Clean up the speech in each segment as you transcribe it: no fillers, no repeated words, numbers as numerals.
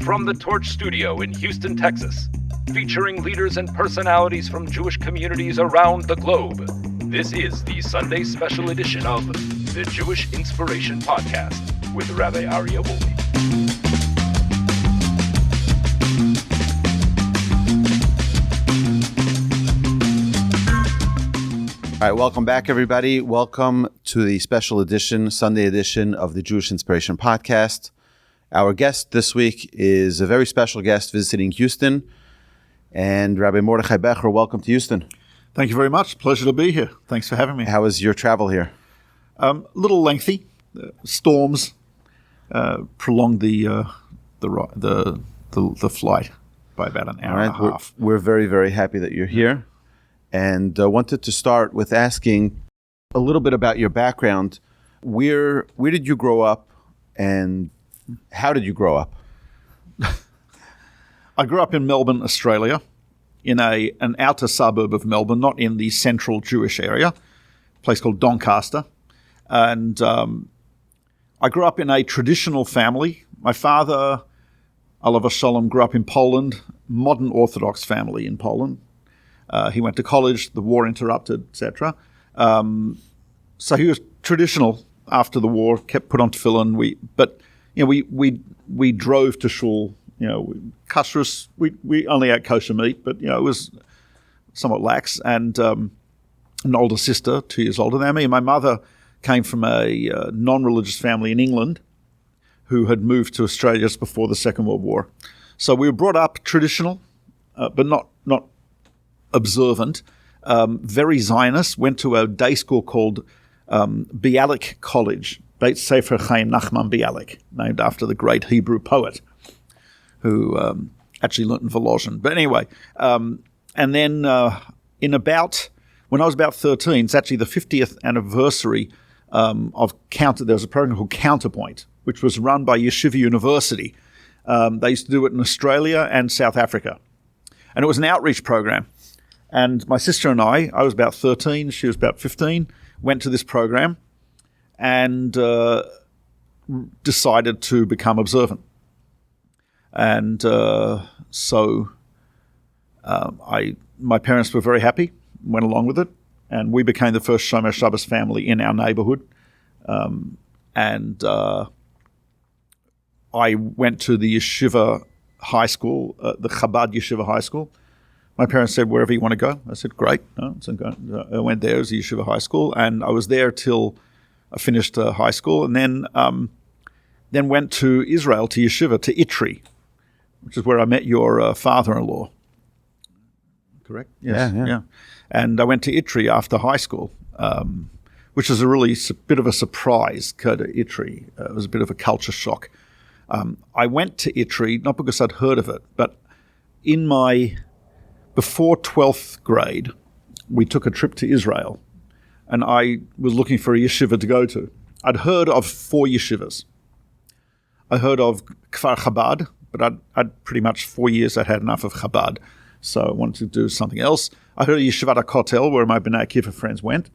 From the Torch Studio in Houston, Texas, featuring leaders and personalities from Jewish communities around the globe, this is the Sunday special edition of the Jewish Inspiration Podcast with Rabbi Aryeh Wolbe. All right, welcome back, everybody. Welcome to the special edition, Sunday edition of the Jewish Inspiration Podcast. Our guest this week is a very special guest visiting Houston, and Rabbi Mordechai Becher. Welcome to Houston. Thank you very much. Pleasure to be here. Thanks for having me. How was your travel here? A little lengthy. Storms prolonged the flight by about an hour and a half. We're very, very happy that you're here. And wanted to start with asking a little bit about your background. Where did you grow up, and how did you grow up? I grew up in Melbourne, Australia, in an outer suburb of Melbourne, not in the central Jewish area, a place called Doncaster. And I grew up in a traditional family. My father, Alav Shalom, grew up in Poland, modern Orthodox family in Poland. He went to college, the war interrupted, etc. So he was traditional after the war, kept put on tefillin. We drove to shul, kashrus. We only ate kosher meat, but it was somewhat lax. And an older sister, 2 years older than me. And my mother came from a non-religious family in England who had moved to Australia just before the Second World War. So we were brought up traditional, but not observant, very Zionist, went to a day school called Bialik College, Beit Sefer Chaim Nachman Bialik, named after the great Hebrew poet who actually learnt in Volozhin. But anyway, and then when I was about 13, it's actually the 50th anniversary of there was a program called Counterpoint, which was run by Yeshiva University. They used to do it in Australia and South Africa. And it was an outreach program. And my sister and I was about 13, she was about 15, went to this program and decided to become observant. And my parents were very happy, went along with it, and we became the first Shomer Shabbos family in our neighborhood. I went to the Yeshiva High School, the Chabad Yeshiva High School. My parents said, wherever you want to go. I said, great. I went there as Yeshiva High School, and I was there till I finished high school, and then went to Israel, to Yeshiva, to Itri, which is where I met your father-in-law. Correct? Yes. Yeah. And I went to Itri after high school, which was a really bit of a surprise, to Itri. It was a bit of a culture shock. I went to Itri, not because I'd heard of it, but before 12th grade, we took a trip to Israel, and I was looking for a yeshiva to go to. I'd heard of 4 yeshivas. I heard of Kfar Chabad, but I'd pretty much 4 years I'd had enough of Chabad, so I wanted to do something else. I heard of Yeshivat HaKotel, where my B'nai Akiva friends went.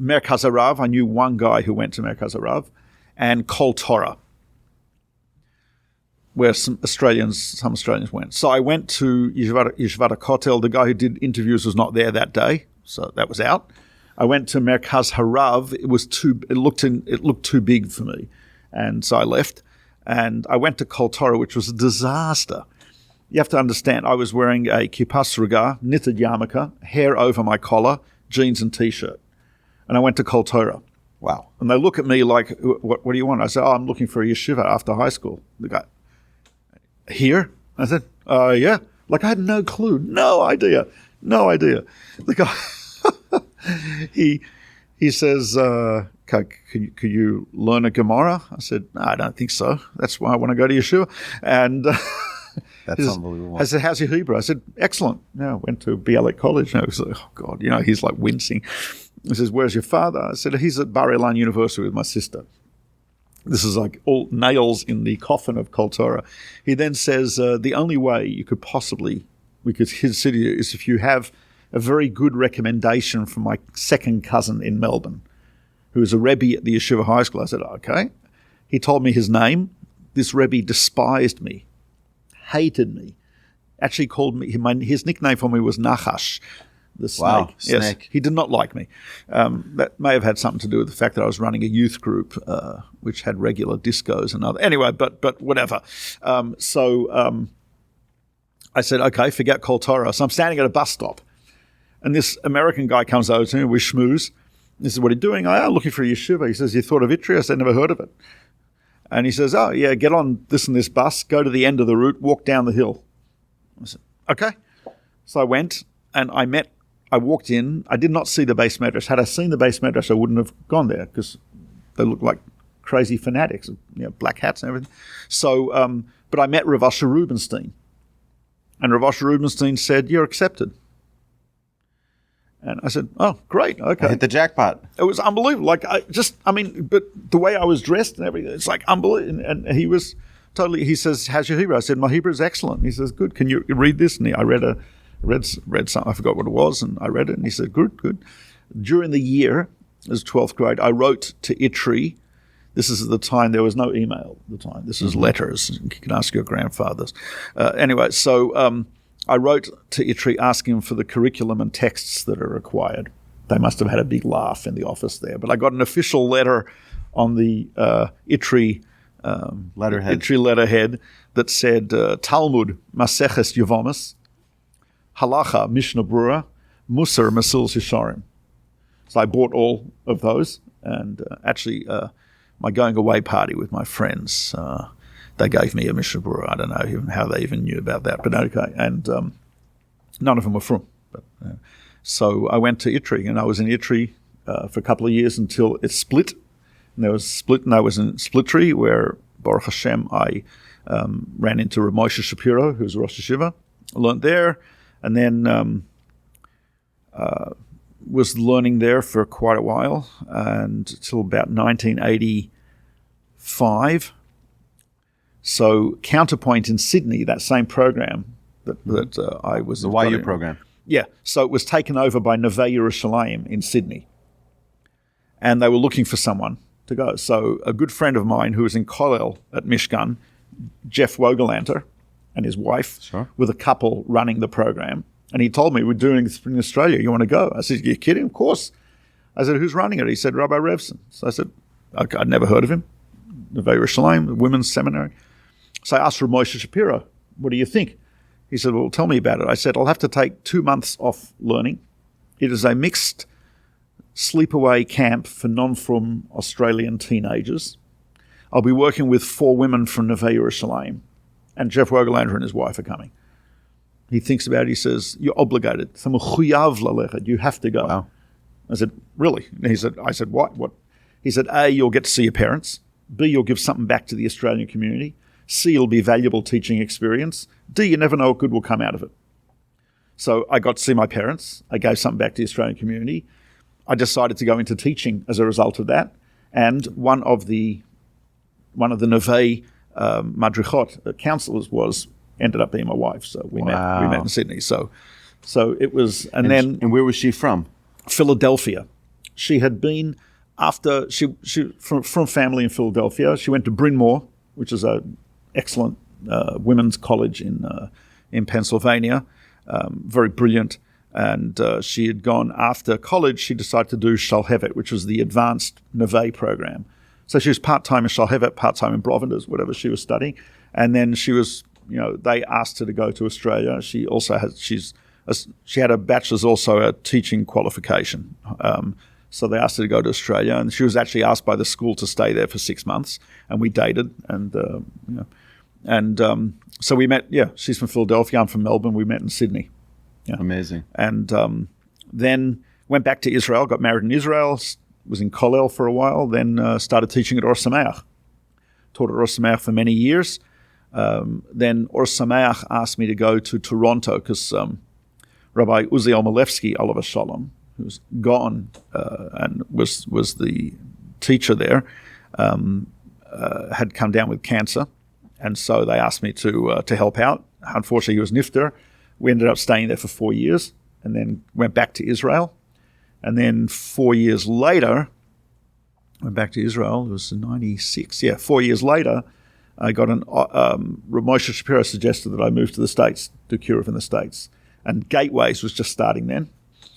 Merkaz Harav, I knew one guy who went to Merkaz Harav, and Kol Torah, where some Australians went. So I went to Yeshivat HaKotel. The guy who did interviews was not there that day, so that was out. I went to Merkaz Harav. It looked too big for me, and so I left. And I went to Kol Torah, which was a disaster. You have to understand, I was wearing a kippah sruga, knitted yarmulke, hair over my collar, jeans and T-shirt. And I went to Kol Torah. Wow. And they look at me like, what do you want? I said, I'm looking for a yeshiva after high school. The guy, here? I said, yeah. Like I had no clue, no idea. The guy, he says, could you learn a Gemara? I said, no, I don't think so. That's why I want to go to Yeshiva. And that's unbelievable. I said, how's your Hebrew? I said, excellent. I went to Bialik College. I was like, oh God, he's like wincing. He says, where's your father? I said, he's at Bar Ilan University with my sister. This is like all nails in the coffin of Kol Torah. He then says, the only way we could consider you is if you have a very good recommendation from my second cousin in Melbourne, who is a Rebbe at the Yeshiva High School. I said, okay. He told me his name. This Rebbe despised me hated me. Actually called me, his nickname for me was Nachash, the snake. Wow, yes, snake. he did not like me. That may have had something to do with the fact that I was running a youth group, which had regular discos and other. Anyway, but whatever. So I said, okay, forget Kol Torah. So I'm standing at a bus stop, and this American guy comes over to me. We schmooze. This is what are you doing? I'm looking for a yeshiva. He says, you thought of Itri? I said, never heard of it. And he says, oh yeah, get on this and this bus, go to the end of the route, walk down the hill. I said, okay. So I went and I walked in. I did not see the base medrash. Had I seen the base medrash, I wouldn't have gone there because they looked like crazy fanatics, black hats and everything. So, but I met Rav Asher Rubenstein. And Rav Asher Rubenstein said, you're accepted. And I said, oh, great, okay. I hit the jackpot. It was unbelievable. But the way I was dressed and everything, it's like unbelievable. And he was totally, he says, how's your Hebrew? I said, my Hebrew is excellent. He says, good, can you read this? And I read something, I forgot what it was, and I read it, and he said, good. During the year, as 12th grade, I wrote to Itri. This is at the time, there was no email at the time. This is letters. You can ask your grandfathers. Anyway, so I wrote to Itri asking for the curriculum and texts that are required. They must have had a big laugh in the office there. But I got an official letter on the Itri letterhead that said Talmud Maseches Yevomis, Halacha Mishnah Brura, Musar Masil Shisharim. So I bought all of those, and actually my going away party with my friends, they gave me a Mishnah Brura. I don't know even how they even knew about that, but okay. And none of them were from. So I went to Itri, and I was in Itri for a couple of years until it split. And there was split, and I was in Splitry, where Baruch Hashem I ran into Rav Moshe Shapiro, who was a Rosh Yeshiva. I learned there, and then was learning there for quite a while, and until about 1985. So Counterpoint in Sydney, that same program that I was... The YU program. Yeah. So it was taken over by Neve Yerushalayim in Sydney. And they were looking for someone to go. So a good friend of mine who was in Kollel at Mishkan, Jeff Wogelanter, and his wife, with a couple running the program. And he told me, we're doing this in Australia. You want to go? I said, you're kidding? Of course. I said, who's running it? He said, Rabbi Revson. So I said, okay, I'd never heard of him. Neve Yerushalayim, the women's seminary. So I asked Rav Moshe Shapiro, what do you think? He said, well, tell me about it. I said, I'll have to take 2 months off learning. It is a mixed sleepaway camp for non-from Australian teenagers. I'll be working with 4 women from Neve Yerushalayim, and Jeff Wogelanter and his wife are coming. He thinks about it. He says, you're obligated. You have to go. Wow. I said, really? And I said, what? He said, A, you'll get to see your parents. B, you'll give something back to the Australian community. C, it'll be valuable teaching experience. D, you never know what good will come out of it. So I got to see my parents. I gave something back to the Australian community. I decided to go into teaching as a result of that. And one of the Neve Madrichot counselors ended up being my wife. So we met in Sydney. So it was, and where was she from? Philadelphia. She had been she from family in Philadelphia. She went to Bryn Mawr, which is a excellent women's college in Pennsylvania, very brilliant. And she had gone after college. She decided to do Shalhevet, which was the advanced Neve program. So she was part-time in Shalhevet, part-time in Brovenders, whatever she was studying. And then she was, they asked her to go to Australia. She also she had a bachelor's, also a teaching qualification. So they asked her to go to Australia, and she was actually asked by the school to stay there for 6 months, and we dated, so we met. Yeah, she's from Philadelphia, I'm from Melbourne. We met in Sydney. Yeah. Amazing. And then went back to Israel, got married in Israel, was in Kollel for a while, then started teaching at Or Sameach. Taught at Or Sameach for many years. Then Or Sameach asked me to go to Toronto because Rabbi Uziel Malevsky, Oliver Shalom, who's gone and was the teacher there, had come down with cancer, and so they asked me to help out. Unfortunately, he was nifter. We ended up staying there for 4 years, and then went back to Israel. And then 4 years later, went back to Israel. It was in 96. Yeah, 4 years later, I got Rabbi Moshe Shapiro suggested that I move to the States, do Chorev in the States. And Gateways was just starting then.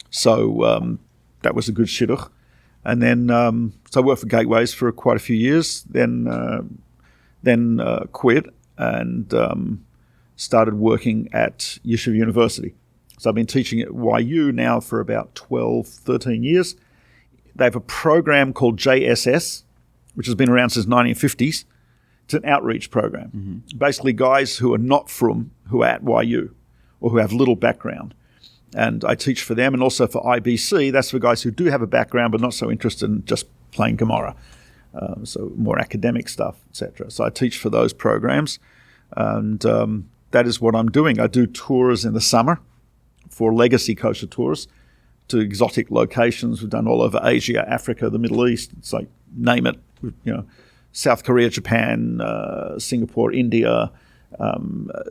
So that was a good shidduch. And then, so I worked for Gateways for quite a few years, then quit and started working at Yeshiva University. So I've been teaching at YU now for about 12, 13 years. They have a program called JSS, which has been around since the 1950s. It's an outreach program. Mm-hmm. Basically guys who are at YU or who have little background. And I teach for them and also for IBC. That's for guys who do have a background but not so interested in just playing Gemara. So more academic stuff, etc. So I teach for those programs. And that is what I'm doing. I do tours in the summer for legacy kosher tours to exotic locations. We've done all over Asia, Africa, the Middle East. It's like, name it. South Korea, Japan, Singapore, India,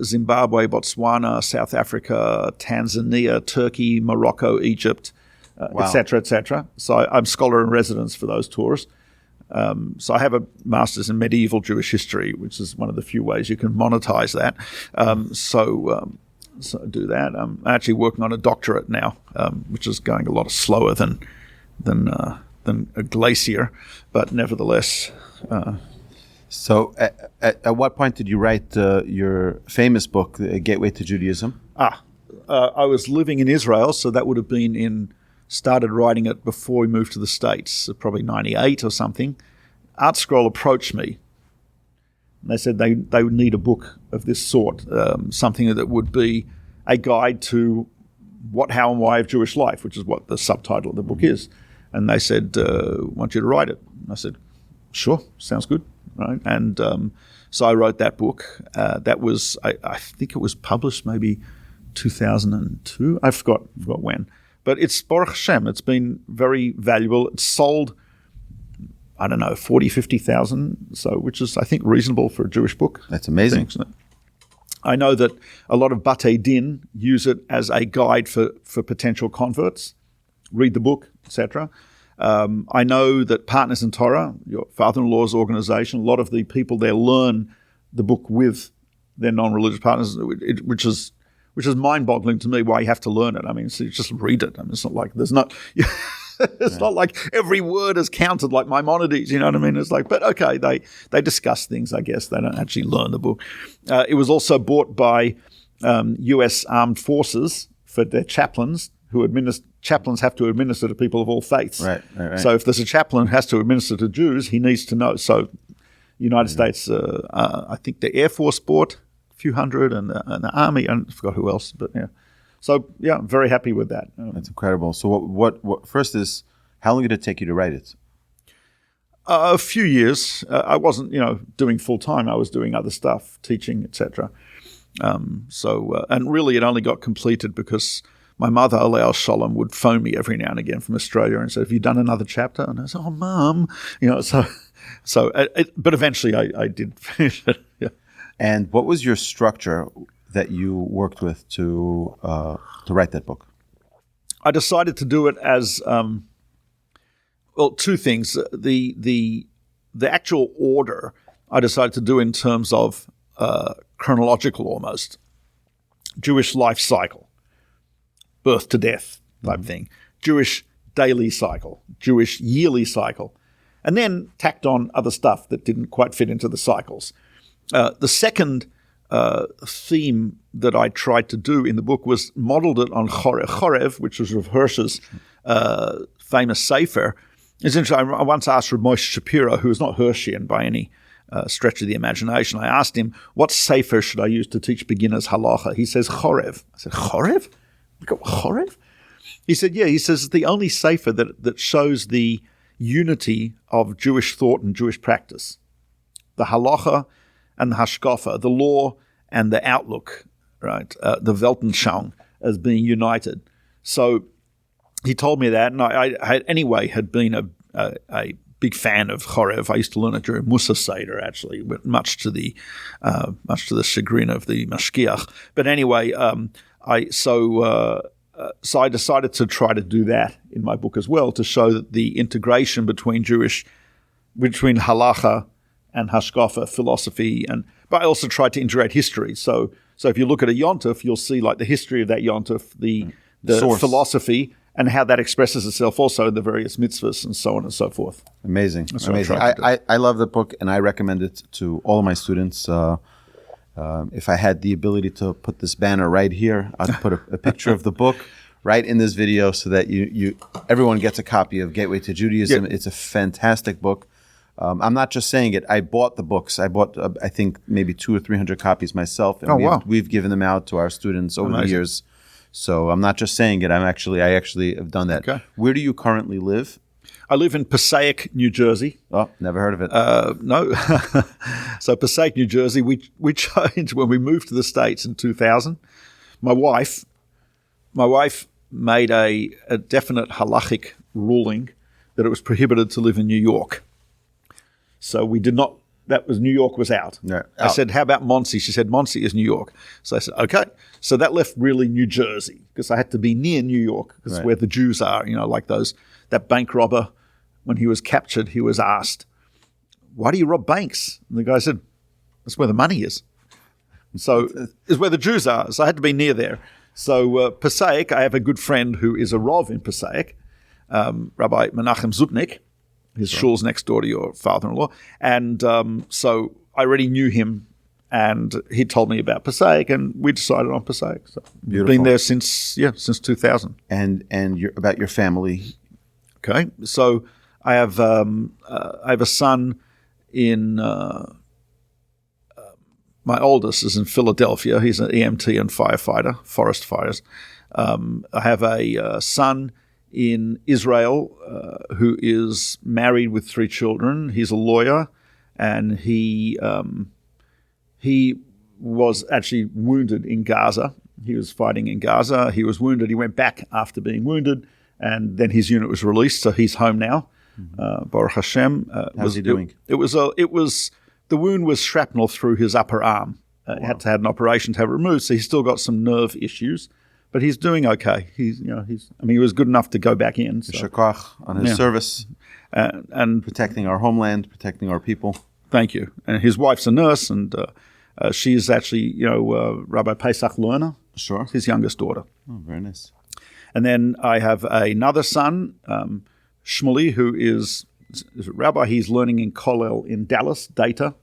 Zimbabwe, Botswana, South Africa, Tanzania, Turkey, Morocco, Egypt, etc., etc. So I'm scholar in residence for those tours. So I have a master's in medieval Jewish history, which is one of the few ways you can monetize that. So I do that. I'm actually working on a doctorate now, which is going a lot slower than a glacier, but nevertheless. So at what point did you write your famous book, Gateway to Judaism? I was living in Israel, so that would have been started writing it before we moved to the States, probably 98 or something. ArtScroll approached me. They said they would need a book of this sort, something that would be a guide to what, how, and why of Jewish life, which is what the subtitle of the book is. And they said, I want you to write it. And I said, sure, sounds good. Right? And so I wrote that book. That was, I think it was published maybe 2002. I forgot when. But it's Baruch Hashem. It's been very valuable. It's sold, 40, 50,000, which is, I think, reasonable for a Jewish book. That's amazing. I know that a lot of Batei Din use it as a guide for potential converts. Read the book, etc. I know that Partners in Torah, your father-in-law's organization, a lot of the people there learn the book with their non-religious partners, which is mind-boggling to me why you have to learn it. I mean, so you just read it. I mean, it's not like it's not like every word is counted like Maimonides, you know what I mean? It's like, but okay, they discuss things, I guess. They don't actually learn the book. It was also bought by U.S. Armed Forces for their chaplains, chaplains have to administer to people of all faiths. Right. So if there's a chaplain who has to administer to Jews, he needs to know. So United States, I think the Air Force bought a few hundred and the Army, and I forgot who else, but yeah. So yeah, I'm very happy with that. That's incredible. So what first is, how long did it take you to write it? A few years. I wasn't, doing full time. I was doing other stuff, teaching, etc. And really it only got completed because my mother, Alea Sholem, would phone me every now and again from Australia and say, have you done another chapter? And I said, oh, Mum. But eventually I did finish it. Yeah. And what was your structure that you worked with to write that book? I decided to do it as, two things. The actual order I decided to do in terms of chronological almost. Jewish life cycle. Birth to death type thing, Jewish daily cycle, Jewish yearly cycle, and then tacked on other stuff that didn't quite fit into the cycles. The second theme that I tried to do in the book was modeled it on Chorev, which was Rav Hirsch's famous sefer. It's interesting. I once asked Rav Moshe Shapiro, who is not Hirschian by any stretch of the imagination, I asked him, what sefer should I use to teach beginners halacha? He says Chorev. I said, Chorev? Chorev? He said, yeah. He says it's the only sefer that shows the unity of Jewish thought and Jewish practice. The halacha and the hashkafa, the law and the outlook, right? The Weltanschauung as being united. So he told me that, and I had been a big fan of Chorev. I used to learn it during Musa Seder, actually, much to the chagrin of the Mashgiach. But anyway, So I decided to try to do that in my book as well, to show that the integration between halacha and hashkafa, philosophy, but I also tried to integrate history. So if you look at a yontif, you'll see like the history of that yontif, the Source. philosophy, and how that expresses itself also in the various mitzvahs and so on and so forth. Amazing. That's what Amazing. I tried to I love the book, and I recommend it to all of my students. If I had the ability to put this banner right here, I'd put a picture of the book right in this video so that everyone gets a copy of Gateway to Judaism. Yeah. It's a fantastic book. I'm not just saying it. I bought the books. I bought, I think, maybe 200 or 300 copies myself. And wow. we've given them out to our students over the years. So I'm not just saying it. I actually have done that. Okay. Where do you currently live? I live in Passaic, New Jersey. Oh, never heard of it. No. So Passaic, New Jersey, we changed when we moved to the States in 2000. My wife made a definite halachic ruling that it was prohibited to live in New York. So we did not, New York was out. Yeah, I out. said, how about Monsey? She said, Monsey is New York. So I said, okay. So that left really New Jersey because I had to be near New York because Right. where the Jews are, like that bank robber, when he was captured, he was asked, why do you rob banks? And the guy said, that's where the money is. So it's where the Jews are. So I had to be near there. So Passaic, I have a good friend who is a Rov in Passaic, Rabbi Menachem Zupnik. His shul's next door to your father-in-law. And so I already knew him, and he told me about Passaic, and we decided on Passaic. So we've been there since 2000. And about your family. Okay, so I have a son in my oldest is in Philadelphia. He's an EMT and firefighter, forest fires. I have a son in Israel who is married with 3 children. He's a lawyer, and he was actually wounded in Gaza. He was fighting in Gaza. He was wounded. He went back after being wounded, and then his unit was released, so he's home now. Baruch Hashem. How's he doing? The wound was shrapnel through his upper arm. He had to have an operation to have it removed, so he's still got some nerve issues, but he's doing okay. He was good enough to go back in. So. Shakach on his service, and protecting our homeland, protecting our people. Thank you. And his wife's a nurse, and she's actually, Rabbi Pesach learner. Sure. His youngest daughter. Oh, very nice. And then I have another son, Shmuley, who is a rabbi. He's learning in Kollel in Dallas, Data,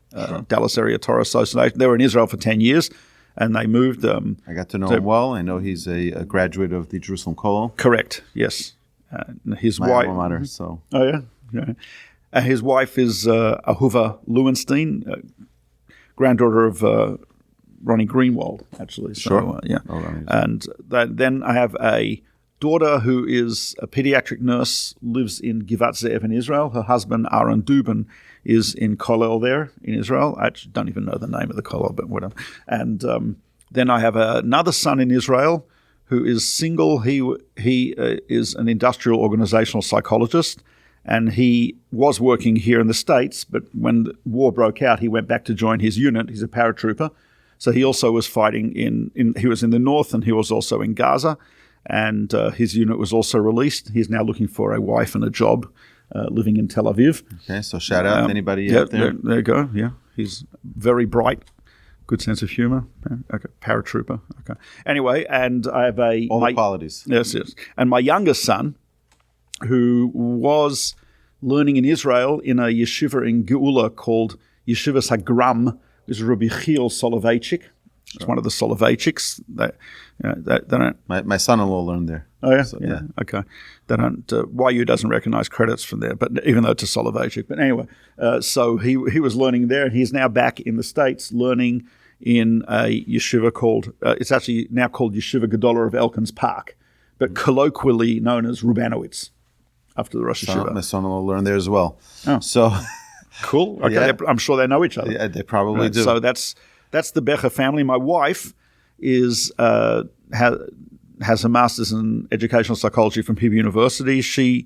Dallas Area Torah Association. They were in Israel for 10 years, and they moved. I got to know him well. I know he's a graduate of the Jerusalem Kollel. Correct, yes. His My wife. alma mater, so. Oh, yeah. His wife is Ahuva Lewenstein, granddaughter of Ronnie Greenwald, actually. So, Sure. Yeah. Oh, Ronnie. And then I have a daughter who is a pediatric nurse, lives in Givat Ze'ev in Israel. Her husband, Aaron Dubin, is in Kollel there in Israel. I actually don't even know the name of the Kollel, but whatever. And then I have another son in Israel who is single. He is an industrial organizational psychologist, and he was working here in the States, but when the war broke out, he went back to join his unit. He's a paratrooper. So he also was fighting he was in the north, and he was also in Gaza, and his unit was also released. He's now looking for a wife and a job, living in Tel Aviv. Okay, so shout out to anybody out there. There you go, yeah. He's very bright, good sense of humor. Yeah, okay, paratrooper. Okay. Anyway, and I have All the qualities. Yes. And my youngest son, who was learning in Israel in a yeshiva in Geula called Yeshiva Hagram, is Rabbi Chiel Soloveitchik. It's one of the Soloveitchiks. They don't. My son-in-law learned there. Oh yeah, So, yeah. Okay. They don't. YU doesn't recognize credits from there, but even though it's a Soloveitchik. But anyway, so he was learning there, and he's now back in the States learning in a yeshiva called. It's actually now called Yeshiva Gedolah of Elkins Park, but colloquially known as Rubanowitz, after the Rosh Yeshiva. My son-in-law learned there as well. Oh. So Cool. Okay, Yeah. I'm sure they know each other. yeah, they probably Right, do. So that's the Becher family. My wife is has a master's in educational psychology from Hebrew University. She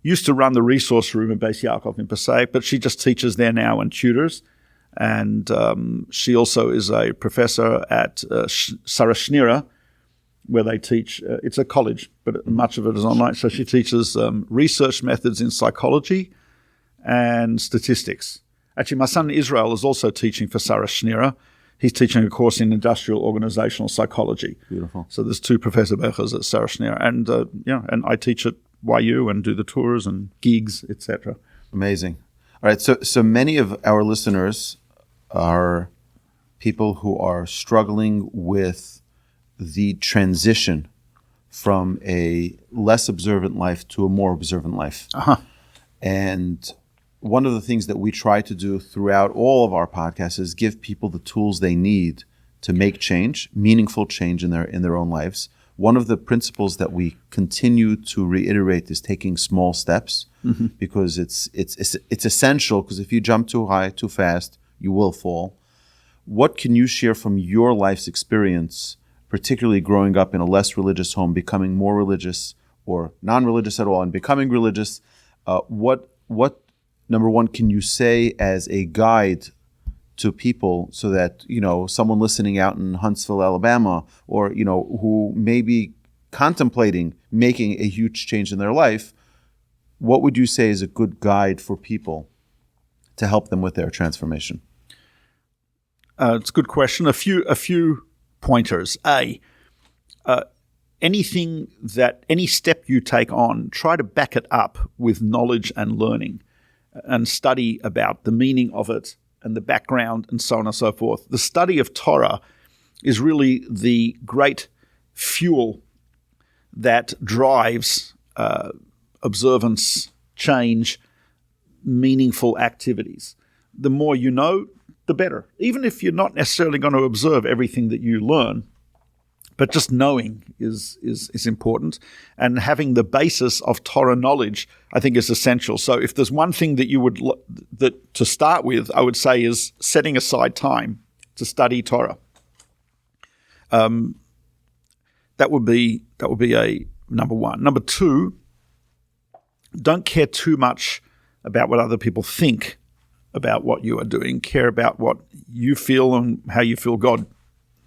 used to run the resource room in Beis Yaakov in Passaic, but she just teaches there now and tutors. And she also is a professor at Sarah Schneera, where they teach. It's a college, but much of it is online. So she teaches research methods in psychology and statistics. Actually, my son Israel is also teaching for Sarah Schneerer. He's teaching a course in industrial organizational psychology. Beautiful. So there's 2 Professor Bechers at Sarah Schneerer, and and I teach at YU and do the tours and gigs, etc. Amazing. All right, so many of our listeners are people who are struggling with the transition from a less observant life to a more observant life. Uh-huh. And one of the things that we try to do throughout all of our podcasts is give people the tools they need to make change, meaningful change in their own lives. One of the principles that we continue to reiterate is taking small steps, because it's essential, because if you jump too high, too fast, you will fall. What can you share from your life's experience, particularly growing up in a less religious home, becoming more religious or non-religious at all, and becoming religious? What number one can you say as a guide to people, so that, someone listening out in Huntsville, Alabama, or, who may be contemplating making a huge change in their life, what would you say is a good guide for people to help them with their transformation? It's a good question. A few pointers. Any step you take on, try to back it up with knowledge and learning, and study about the meaning of it and the background and so on and so forth. The study of Torah is really the great fuel that drives observance, change, meaningful activities. The more you know, the better. Even if you're not necessarily going to observe everything that you learn, but just knowing is important. And having the basis of Torah knowledge, I think, is essential. So if there's one thing that you would to start with, I would say, is setting aside time to study Torah. That would be a number one. Number two, don't care too much about what other people think about what you are doing. Care about what you feel and how you feel God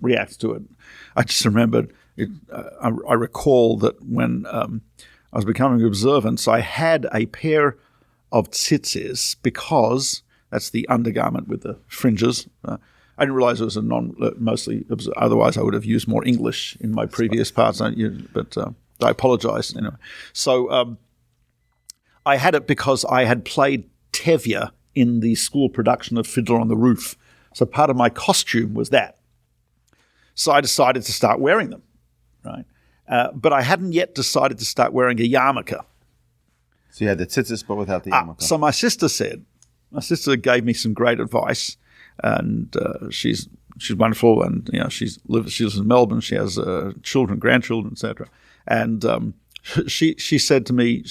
reacts to it. I just remembered, I recall that when I was becoming observant, I had a pair of tzitzis, because that's the undergarment with the fringes. I didn't realize it was mostly, otherwise I would have used more English in my previous parts, but I apologize. Anyway. So I had it because I had played Tevye in the school production of Fiddler on the Roof. So part of my costume was that. So I decided to start wearing them, right? But I hadn't yet decided to start wearing a yarmulke. So you had the tzitzis, but without the yarmulke. So my sister gave me some great advice, and she's wonderful, and she lives in Melbourne. She has children, grandchildren, etc. And she said to me,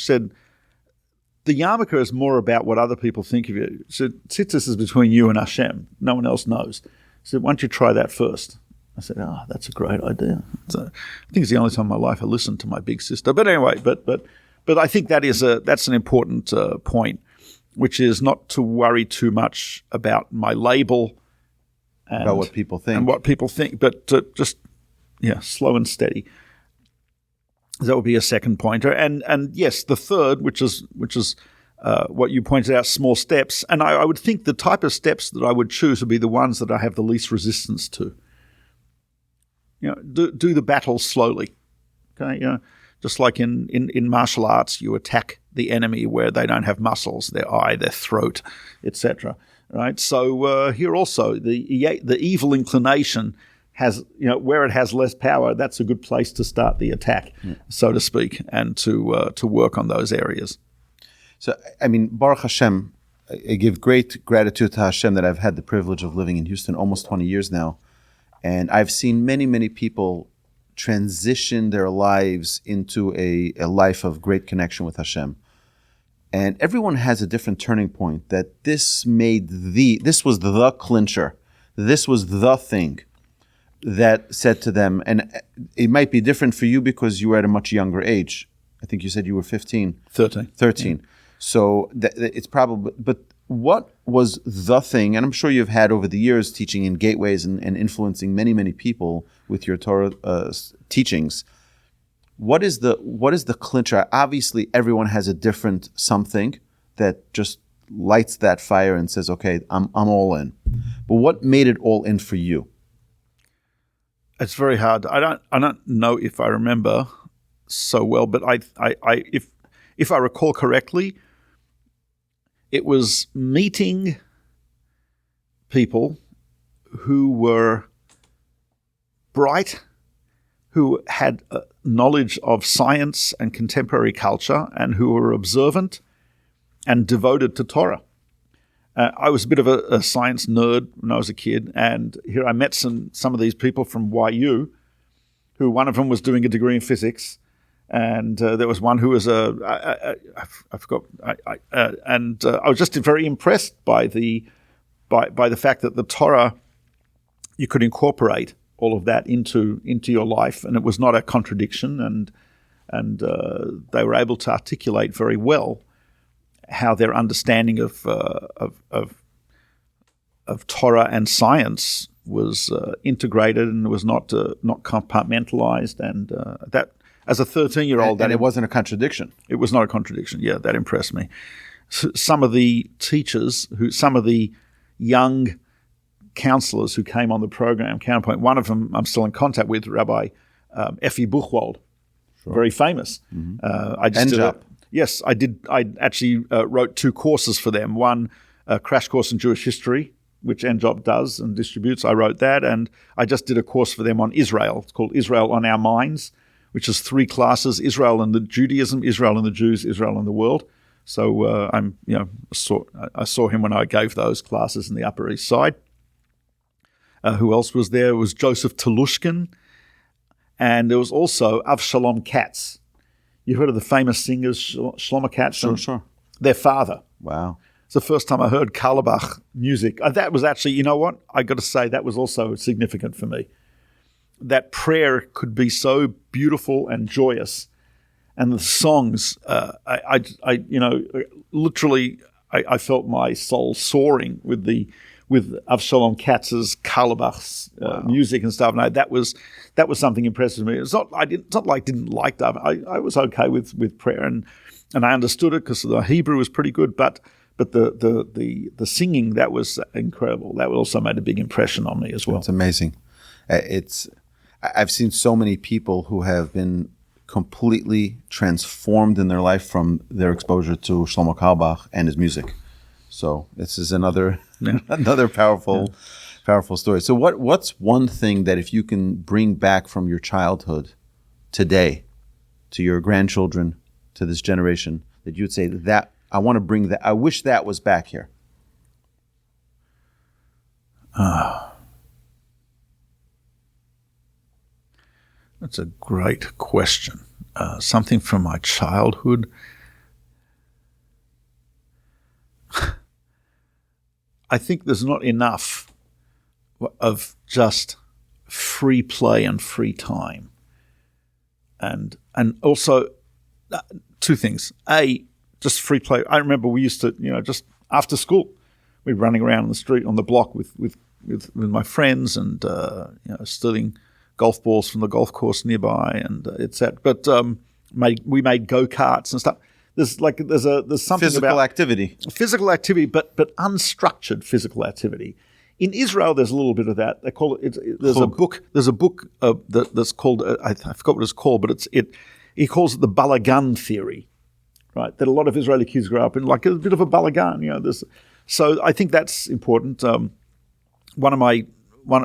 the yarmulke is more about what other people think of you. So tzitzis is between you and Hashem. No one else knows. She said, why don't you try that first? I said, that's a great idea. So I think it's the only time in my life I listened to my big sister. But anyway, but I think that's an important point, which is not to worry too much about my label and about what people think. But to just slow and steady. That would be a second pointer. And yes, the third, which is what you pointed out, small steps. And I would think the type of steps that I would choose would be the ones that I have the least resistance to. Do the battle slowly. Okay, just like in martial arts, you attack the enemy where they don't have muscles, their eye, their throat, etc. Right. So here also, the evil inclination has, where it has less power, that's a good place to start the attack, so to speak, and to work on those areas. So, Baruch Hashem, I give great gratitude to Hashem that I've had the privilege of living in Houston almost 20 years now. And I've seen many, many people transition their lives into a life of great connection with Hashem. And everyone has a different turning point, that this was the clincher. This was the thing that said to them, and it might be different for you because you were at a much younger age. I think you said you were 15. 13. Yeah. So it's probably, but what was the thing, and I'm sure you've had over the years teaching in gateways and influencing many, many people with your Torah teachings. What is the clincher? Obviously, everyone has a different something that just lights that fire and says, okay, I'm all in. But what made it all in for you? It's very hard. I don't know if I remember so well, but if I recall correctly, it was meeting people who were bright, who had knowledge of science and contemporary culture, and who were observant and devoted to Torah. I was a bit of a science nerd when I was a kid, and here I met some of these people from YU, who one of them was doing a degree in physics, and there was one who was I forgot, and I was just very impressed by the fact that the Torah, you could incorporate all of that into your life, and it was not a contradiction, and they were able to articulate very well how their understanding of Torah and science was integrated and was not compartmentalized, and that as a 13-year-old, and it wasn't a contradiction. It was not a contradiction. Yeah, that impressed me. Some of the teachers, some of the young counselors who came on the program, Counterpoint, one of them I'm still in contact with, Rabbi Effie Buchwald, very famous. Mm-hmm. Yes, I did. I actually wrote 2 courses for them. One, a crash course in Jewish history, which NJOP does and distributes. I wrote that, and I just did a course for them on Israel. It's called Israel on Our Minds, which is 3 classes: Israel and the Judaism, Israel and the Jews, Israel and the world. So I saw him when I gave those classes in the Upper East Side. Who else was there? It was Joseph Telushkin, and there was also Avshalom Katz. You've heard of the famous singers Shlomo Katz? Sure. Their father. Wow. It's the first time I heard Carlebach music. That was actually, you know what? I got to say, that was also significant for me. That prayer could be so beautiful and joyous, and the songs, literally, I felt my soul soaring with Avshalom Katz's Carlebach's music and stuff. And that was something impressive to me. It's not like I didn't like that. I was okay with prayer, and I understood it because the Hebrew was pretty good. But the singing, that was incredible. That also made a big impression on me as well. It's amazing. I've seen so many people who have been completely transformed in their life from their exposure to Shlomo Carlebach and his music. So this is another powerful story. So what's one thing that if you can bring back from your childhood today to your grandchildren, to this generation, that you'd say that I want to bring that, I wish that was back here? That's a great question. Something from my childhood. I think there's not enough of just free play and free time. And also 2 things. A, just free play. I remember we used to, just after school, we'd be running around on the street, on the block with my friends, and stealing golf balls from the golf course nearby, and etc. But we made go-karts and stuff. There's something physical about physical activity, but unstructured physical activity. In Israel, there's a little bit of that. They call it. There's a book that's called. I forgot what it's called, but he calls it the balagan theory, right? That a lot of Israeli kids grow up in like a bit of a balagan. So I think that's important. One of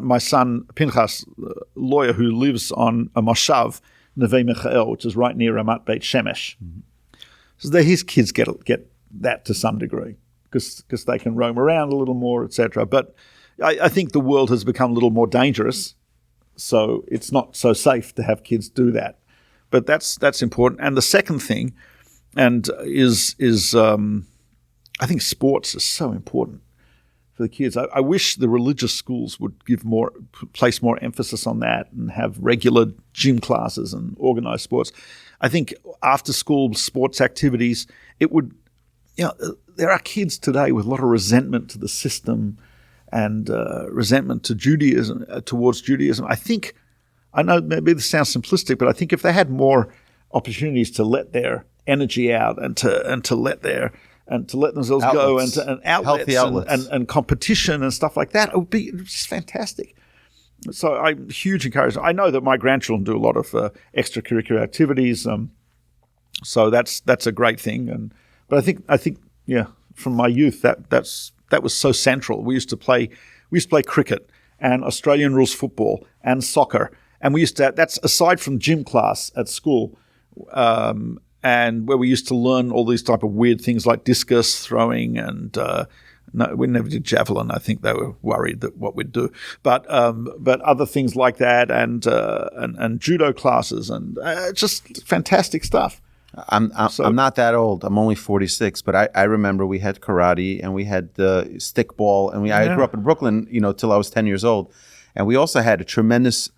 my son Pinchas, lawyer who lives on a moshav, Neve Michael, which is right near Ramat Beit Shemesh. Mm-hmm. So his kids get that to some degree because they can roam around a little more, etc. But I think the world has become a little more dangerous, so it's not so safe to have kids do that. But that's important. And the second thing, is I think sports is so important for the kids. I wish the religious schools would place more emphasis on that and have regular gym classes and organized sports. I think after school sports activities, it would, there are kids today with a lot of resentment to the system and resentment to Judaism, towards Judaism. I know maybe this sounds simplistic, but I think if they had more opportunities to let their energy out and to let their and to let themselves go and Healthy outlets. And competition and stuff like that. It would be just fantastic. So I'm huge encourager. I know that my grandchildren do a lot of extracurricular activities. So that's a great thing. But I think from my youth that was so central. We used to play cricket and Australian rules football and soccer, and we used to. That's aside from gym class at school, and where we used to learn all these type of weird things like discus throwing and. No, we never did javelin. I think they were worried that what we'd do, but other things like that, and judo classes, and just fantastic stuff. I'm not that old. I'm only 46, but I remember we had karate and we had stickball, and I grew up in Brooklyn, till I was 10 years old, and we also had a tremendous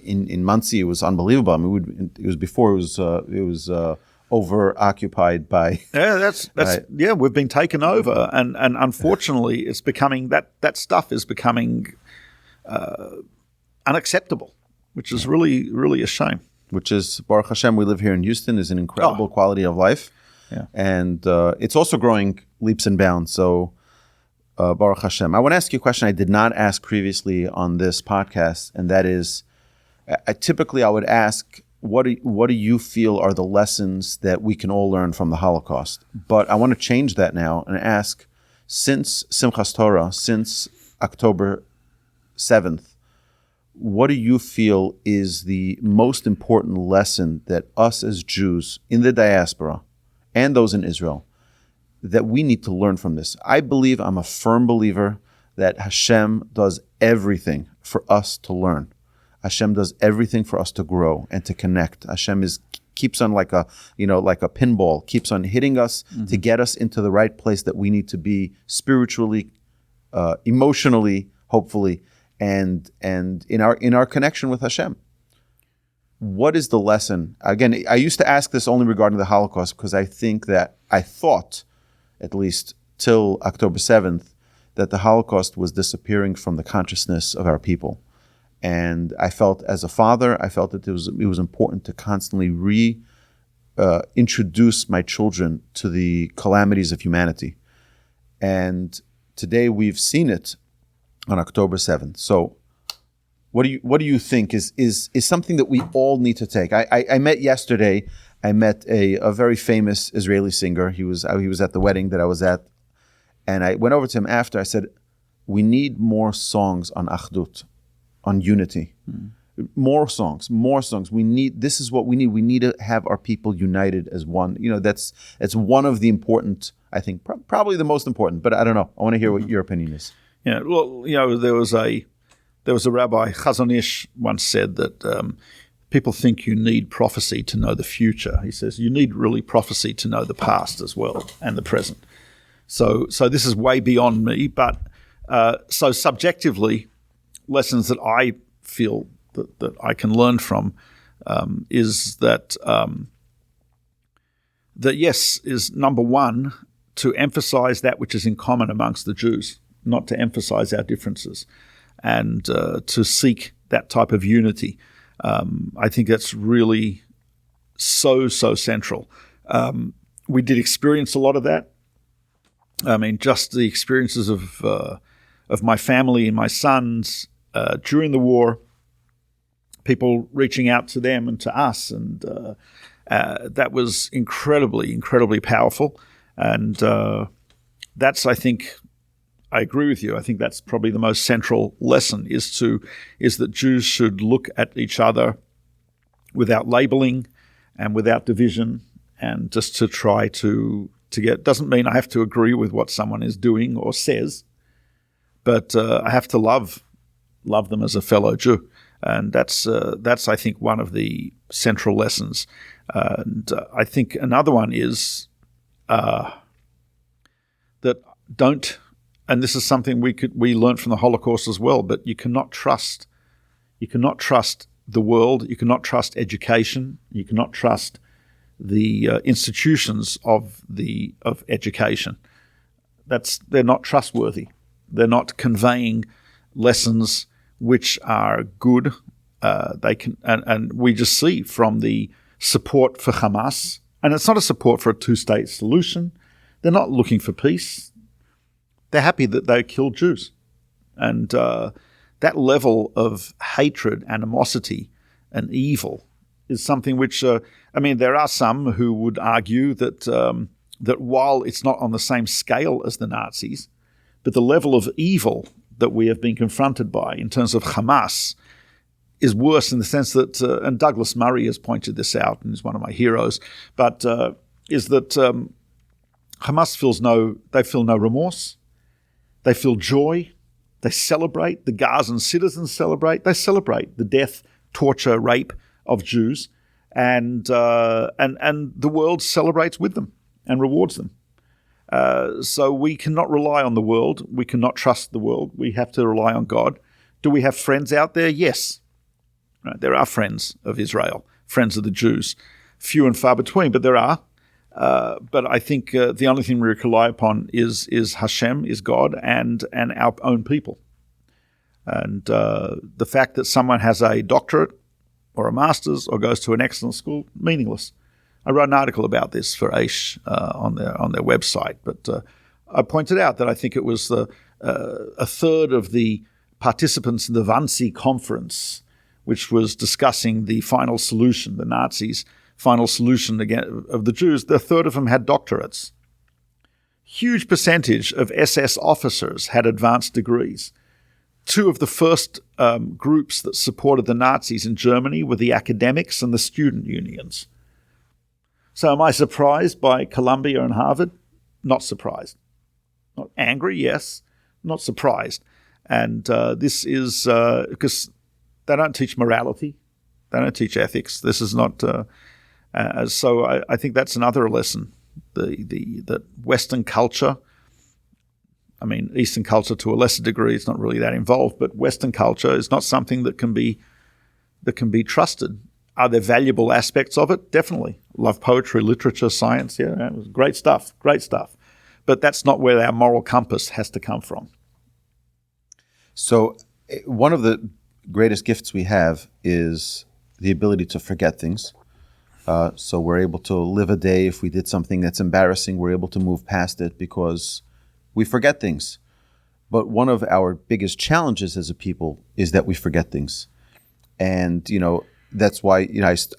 in Muncie. It was unbelievable. I mean, it was before it was over occupied by we've been taken over, and unfortunately it's becoming that stuff is becoming unacceptable, which is really a shame. Which is, Baruch Hashem, we live here in Houston, is an incredible quality of life, and it's also growing leaps and bounds. So Baruch Hashem. I want to ask you a question I did not ask previously on this podcast, and that is, typically I would ask, what do you feel are the lessons that we can all learn from the Holocaust? But I want to change that now and ask, since Simchas Torah, since October 7th, what do you feel is the most important lesson that us as Jews in the diaspora and those in Israel, that we need to learn from this? I'm a firm believer that Hashem does everything for us to learn. Hashem does everything for us to grow and to connect. Hashem keeps on like a pinball, keeps on hitting us to get us into the right place that we need to be spiritually, emotionally, hopefully, and in our connection with Hashem. What is the lesson? Again, I used to ask this only regarding the Holocaust because I thought, at least till October 7th, that the Holocaust was disappearing from the consciousness of our people. And I felt, as a father, that it was important to constantly introduce my children to the calamities of humanity. And today we've seen it on October 7th. So what do you think is something that we all need to take? I met yesterday, a very famous Israeli singer. He was at the wedding that I was at. And I went over to him after. I said, we need more songs on Achdut, on unity. More songs. This is what we need. We need to have our people united as one. That's one of the important, I think, probably the most important, but I don't know. I want to hear what your opinion is. Yeah, well, there was a rabbi, Chazon Ish, once said that people think you need prophecy to know the future. He says you need really prophecy to know the past as well and the present. So this is way beyond me, but so subjectively, lessons that I feel that I can learn from is that yes, is number one, to emphasize that which is in common amongst the Jews, not to emphasize our differences, and to seek that type of unity. I think that's really so central. We did experience a lot of that. I mean, just the experiences of my family and my sons during the war, people reaching out to them and to us, and that was incredibly powerful. And that's, I think, I agree with you. I think that's probably the most central lesson is that Jews should look at each other without labeling and without division, and just to try to get. Doesn't mean I have to agree with what someone is doing or says, but I have to love them as a fellow Jew, and that's I think one of the central lessons. And I think another one is that don't. And this is something we learned from the Holocaust as well. But you cannot trust the world. You cannot trust education. You cannot trust the institutions of education. They're not trustworthy. They're not conveying lessons which are good. They can, and we just see from the support for Hamas, and it's not a support for a two-state solution. They're not looking for peace. They're happy that they killed Jews. And that level of hatred, animosity, and evil is something which, there are some who would argue that that while it's not on the same scale as the Nazis, but the level of evil that we have been confronted by in terms of Hamas is worse in the sense that, and Douglas Murray has pointed this out and is one of my heroes, but is that Hamas feel no remorse, they feel joy, they celebrate, the Gazan citizens celebrate, they celebrate the death, torture, rape of Jews, and the world celebrates with them and rewards them. So we cannot rely on the world. We cannot trust the world. We have to rely on God. Do we have friends out there? Yes. Right, there are friends of Israel, friends of the Jews. Few and far between, but there are. But I think the only thing we rely upon is Hashem, is God, and our own people. And the fact that someone has a doctorate or a master's or goes to an excellent school, meaningless. I wrote an article about this for Aish on their website, but I pointed out that I think it was a third of the participants in the Wannsee conference, which was discussing the final solution, the Nazis' final solution of the Jews, a third of them had doctorates. Huge percentage of SS officers had advanced degrees. Two of the first groups that supported the Nazis in Germany were the academics and the student unions. So am I surprised by Columbia and Harvard? Not surprised. Not angry, yes. Not surprised. And this is because they don't teach morality. They don't teach ethics. This is not... So I think that's another lesson. The Western culture, Eastern culture to a lesser degree is not really that involved, but Western culture is not something that can be trusted. Are there valuable aspects of it? Definitely. Love poetry, literature, science. Yeah, great stuff. But that's not where our moral compass has to come from. So one of the greatest gifts we have is the ability to forget things. So we're able to live a day. If we did something that's embarrassing, we're able to move past it because we forget things. But one of our biggest challenges as a people is that we forget things. And, that's why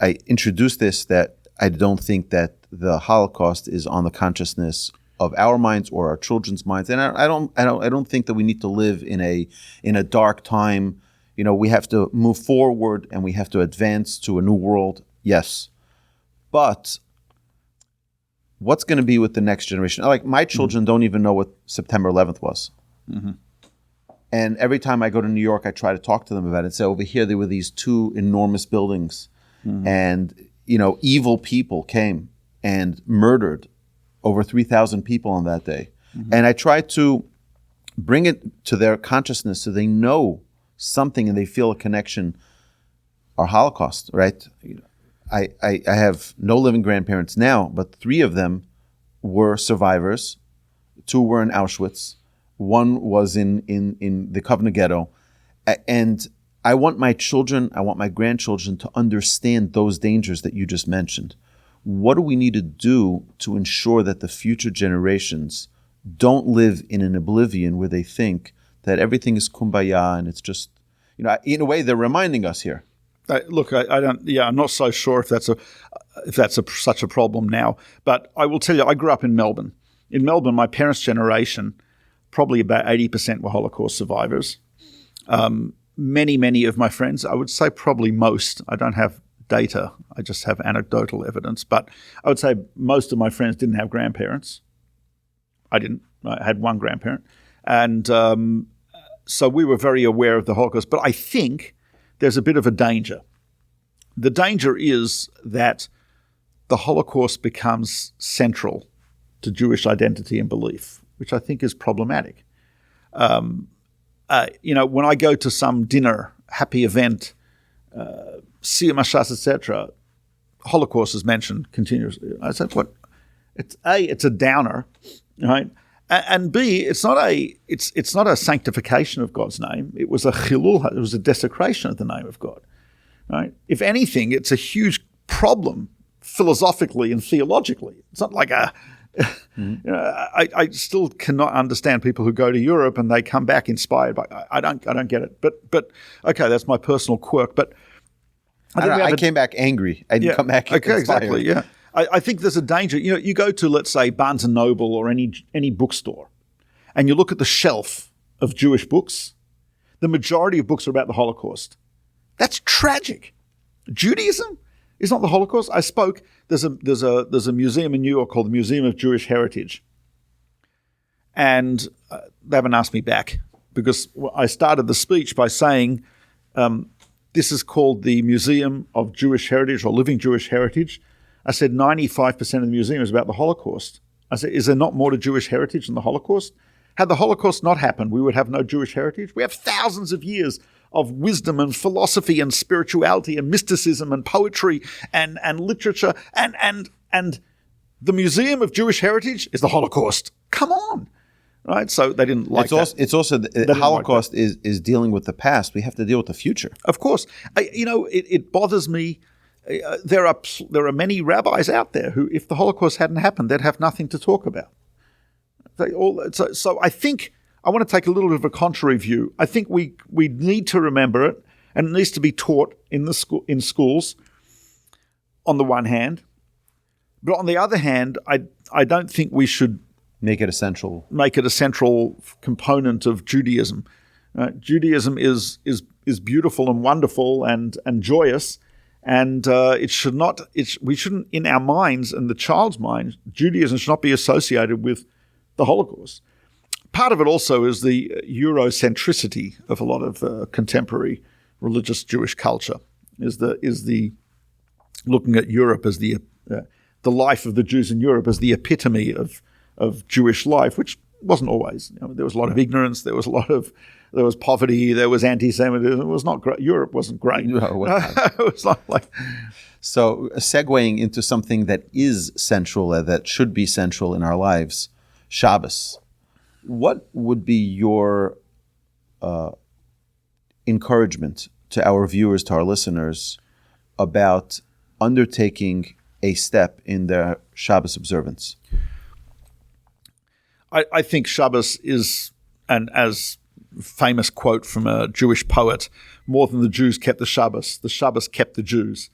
I introduced this, that I don't think that the Holocaust is on the consciousness of our minds or our children's minds, and I don't think that we need to live in a dark time. We have to move forward and we have to advance to a new world. Yes, but what's going to be with the next generation? Like my children don't even know what September 11th was. Mm-hmm. And every time I go to New York, I try to talk to them about it and say, over here, there were these two enormous buildings and, evil people came and murdered over 3,000 people on that day. Mm-hmm. And I try to bring it to their consciousness so they know something and they feel a connection. Our Holocaust, right? I have no living grandparents now, but 3 of them were survivors. 2 were in Auschwitz. 1 was in the Kovna ghetto. And I want my children, I want my grandchildren to understand those dangers that you just mentioned. What do we need to do to ensure that the future generations don't live in an oblivion where they think that everything is kumbaya and it's just, in a way they're reminding us here. Look, I'm not so sure if that's such a problem now. But I will tell you, I grew up in Melbourne. In Melbourne, my parents' generation, probably about 80% were Holocaust survivors. Many of my friends, I would say probably most, I don't have data, I just have anecdotal evidence, but I would say most of my friends didn't have grandparents. I didn't. I had 1 grandparent. And so we were very aware of the Holocaust. But I think there's a bit of a danger. The danger is that the Holocaust becomes central to Jewish identity and belief, which I think is problematic. When I go to some dinner, happy event, Siyum Hashas, etc., Holocaust is mentioned continuously. I said, what? It's a downer, right? And B, it's not a sanctification of God's name. It was a chilul. It was a desecration of the name of God, right? If anything, it's a huge problem philosophically and theologically. It's not like I still cannot understand people who go to Europe and they come back inspired. I don't get it. But okay, that's my personal quirk. But I came back angry. I didn't come back inspired. Exactly. Yeah, I think there's a danger. You go to, let's say, Barnes and Noble or any bookstore, and you look at the shelf of Jewish books. The majority of books are about the Holocaust. That's tragic. Judaism is not the Holocaust. I spoke. There's a museum in New York called the Museum of Jewish Heritage, and they haven't asked me back because I started the speech by saying this is called the Museum of Jewish Heritage or Living Jewish Heritage. I said 95% of the museum is about the Holocaust. I said, is there not more to Jewish heritage than the Holocaust? Had the Holocaust not happened, we would have no Jewish heritage. We have thousands of years of wisdom and philosophy and spirituality and mysticism and poetry and literature. And the Museum of Jewish Heritage is the Holocaust. Come on. Right? So they didn't like that. It's also the Holocaust is dealing with the past. We have to deal with the future. Of course. It bothers me. There are many rabbis out there who, if the Holocaust hadn't happened, they'd have nothing to talk about. So I think I want to take a little bit of a contrary view. I think we need to remember it, and it needs to be taught in schools. On the one hand, but on the other hand, I don't think we should make it a central component of Judaism. Judaism is beautiful and wonderful and joyous. And we shouldn't, in our minds and the child's mind, Judaism should not be associated with the Holocaust. Part of it also is the Eurocentricity of a lot of contemporary religious Jewish culture. Is the looking at Europe as the life of the Jews in Europe as the epitome of Jewish life, which wasn't always. There was a lot of ignorance. There was poverty. There was anti-Semitism. It was not great. Europe wasn't great. No, it was not like. So, segueing into something that is central, that should be central in our lives, Shabbos. What would be your encouragement to our viewers, to our listeners, about undertaking a step in their Shabbos observance? I think Shabbos is, and as famous quote from a Jewish poet, more than the Jews kept the Shabbos kept the Jews.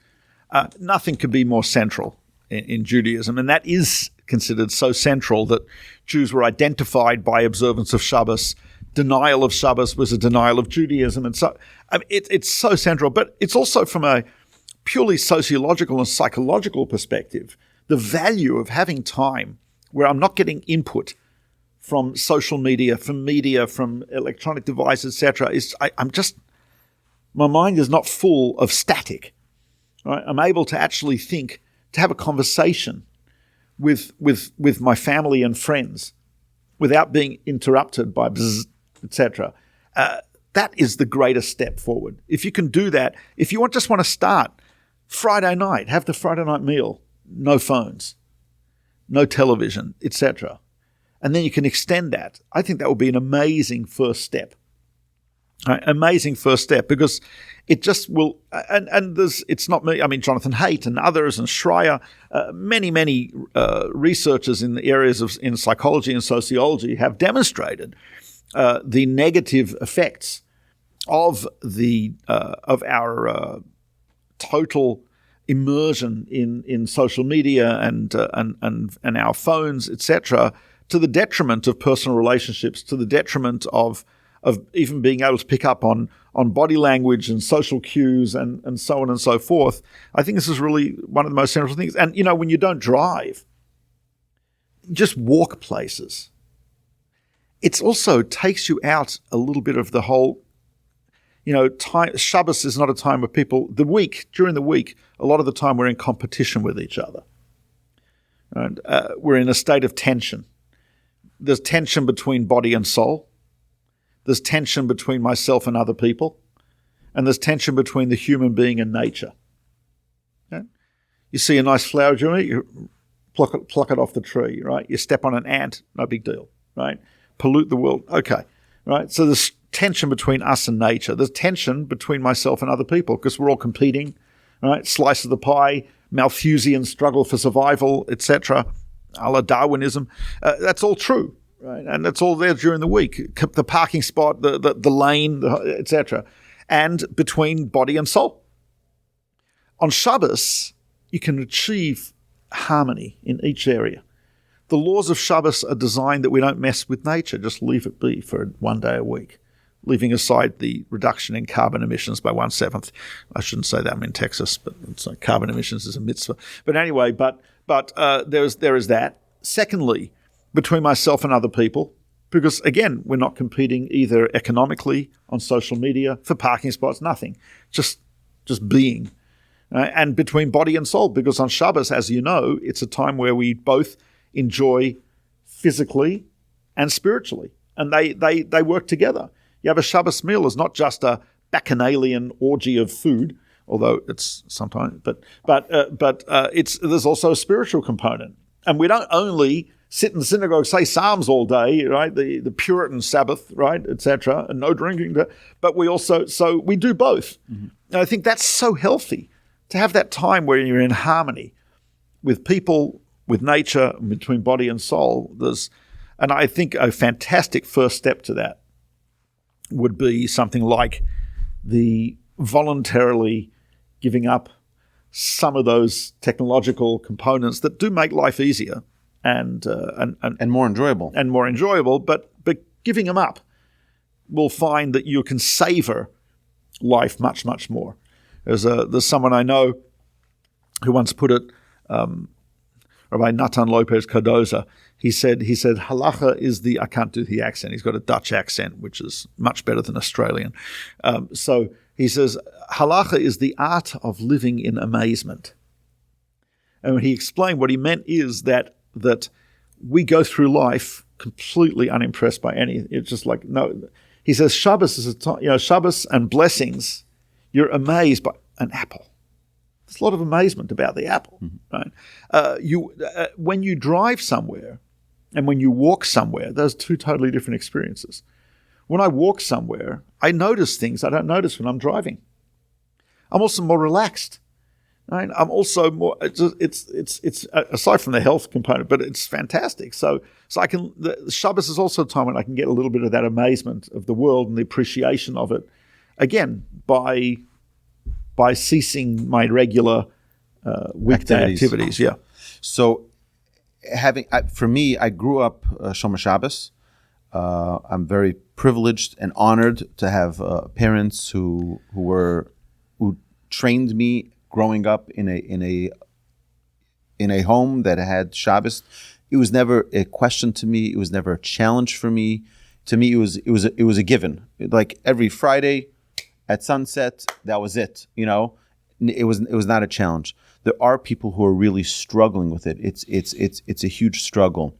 Nothing could be more central in Judaism, and that is considered so central that Jews were identified by observance of Shabbos. Denial of Shabbos was a denial of Judaism, and so it's so central. But it's also from a purely sociological and psychological perspective, the value of having time where I'm not getting input from social media, from electronic devices, etc. My mind is not full of static. Right? I'm able to actually think, to have a conversation with my family and friends without being interrupted by bzzz, etc. That is the greatest step forward. If you can do that, if you just want to start Friday night, have the Friday night meal, no phones, no television, etc. And then you can extend that. I think that would be an amazing first step. Right? Amazing first step, because it just will, and it's not me, I mean, Jonathan Haidt and others and Schreier, many researchers in the areas in psychology and sociology have demonstrated the negative effects of our total immersion in social media and our phones, etc., to the detriment of personal relationships, to the detriment of even being able to pick up on body language and social cues and so on and so forth. I think this is really one of the most central things. And, when you don't drive, just walk places. It also takes you out a little bit of the whole, time. Shabbos is not a time where during the week, a lot of the time we're in competition with each other. And we're in a state of tension. There's tension between body and soul. There's tension between myself and other people. And there's tension between the human being and nature. Okay? You see a nice flower, you pluck it off the tree, right? You step on an ant, no big deal, right? Pollute the world, okay, right? So there's tension between us and nature. There's tension between myself and other people because we're all competing, right? Slice of the pie, Malthusian struggle for survival, etc. a la Darwinism. That's all true, right? And that's all there during the week. The parking spot, the lane, etc. And between body and soul. On Shabbos, you can achieve harmony in each area. The laws of Shabbos are designed that we don't mess with nature, just leave it be for 1 day a week, leaving aside the reduction in carbon emissions by 1/7. I shouldn't say that I'm in Texas, but it's like carbon emissions is a mitzvah. But anyway, there is that. Secondly, between myself and other people, because again, we're not competing either economically on social media for parking spots, nothing, just being. And between body and soul, because on Shabbos, as you know, it's a time where we both enjoy physically and spiritually, and they work together. You have a Shabbos meal is not just a bacchanalian orgy of food, although it's sometimes, but there's also a spiritual component, and we don't only sit in the synagogue, say psalms all day, right? The Puritan Sabbath, right, etc., and no drinking, but we do both. Mm-hmm. And I think that's so healthy to have that time where you're in harmony with people, with nature, between body and soul. And I think a fantastic first step to that would be something like the voluntarily giving up some of those technological components that do make life easier and more enjoyable. And more enjoyable, but giving them up will find that you can savor life much, much more. There's someone I know who once put it, Rabbi Natan Lopez Cardoza, he said, halacha is I can't do the accent, he's got a Dutch accent, which is much better than Australian. So he says, halacha is the art of living in amazement. And when he explained, what he meant is that we go through life completely unimpressed by anything. It's just like, no. He says Shabbos is a time, Shabbos and blessings, you're amazed by an apple. There's a lot of amazement about the apple, right? When you drive somewhere and when you walk somewhere, those two totally different experiences. When I walk somewhere, I notice things I don't notice when I'm driving. I'm also more relaxed, right? I'm also more. It's aside from the health component, but it's fantastic. So the Shabbos is also a time when I can get a little bit of that amazement of the world and the appreciation of it, again by ceasing my regular weekday activities. Yeah. So for me, I grew up Shomer Shabbos. I'm very privileged and honored to have parents who trained me growing up in a home that had Shabbos. It was never a question to me. It was never a challenge for me. To me, it was a given. Like every Friday at sunset, that was it. It was not a challenge. There are people who are really struggling with it. It's a huge struggle.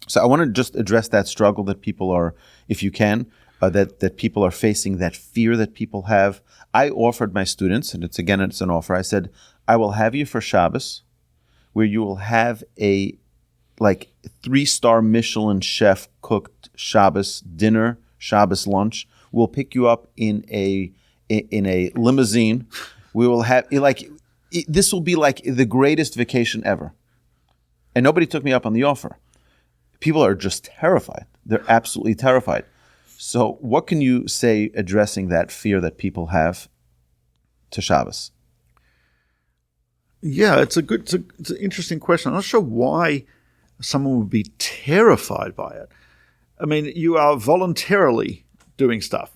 So I want to just address that struggle that people are, if you can, that people are facing, that fear that people have. I offered my students, and it's an offer. I said, I will have you for Shabbos, where you will have a 3-star Michelin chef cooked Shabbos dinner, Shabbos lunch. We'll pick you up in a limousine. We will have this will be like the greatest vacation ever. And nobody took me up on the offer. People are just terrified. They're absolutely terrified. So what can you say addressing that fear that people have to Shabbos? Yeah, it's an interesting question. I'm not sure why someone would be terrified by it. I mean, you are voluntarily doing stuff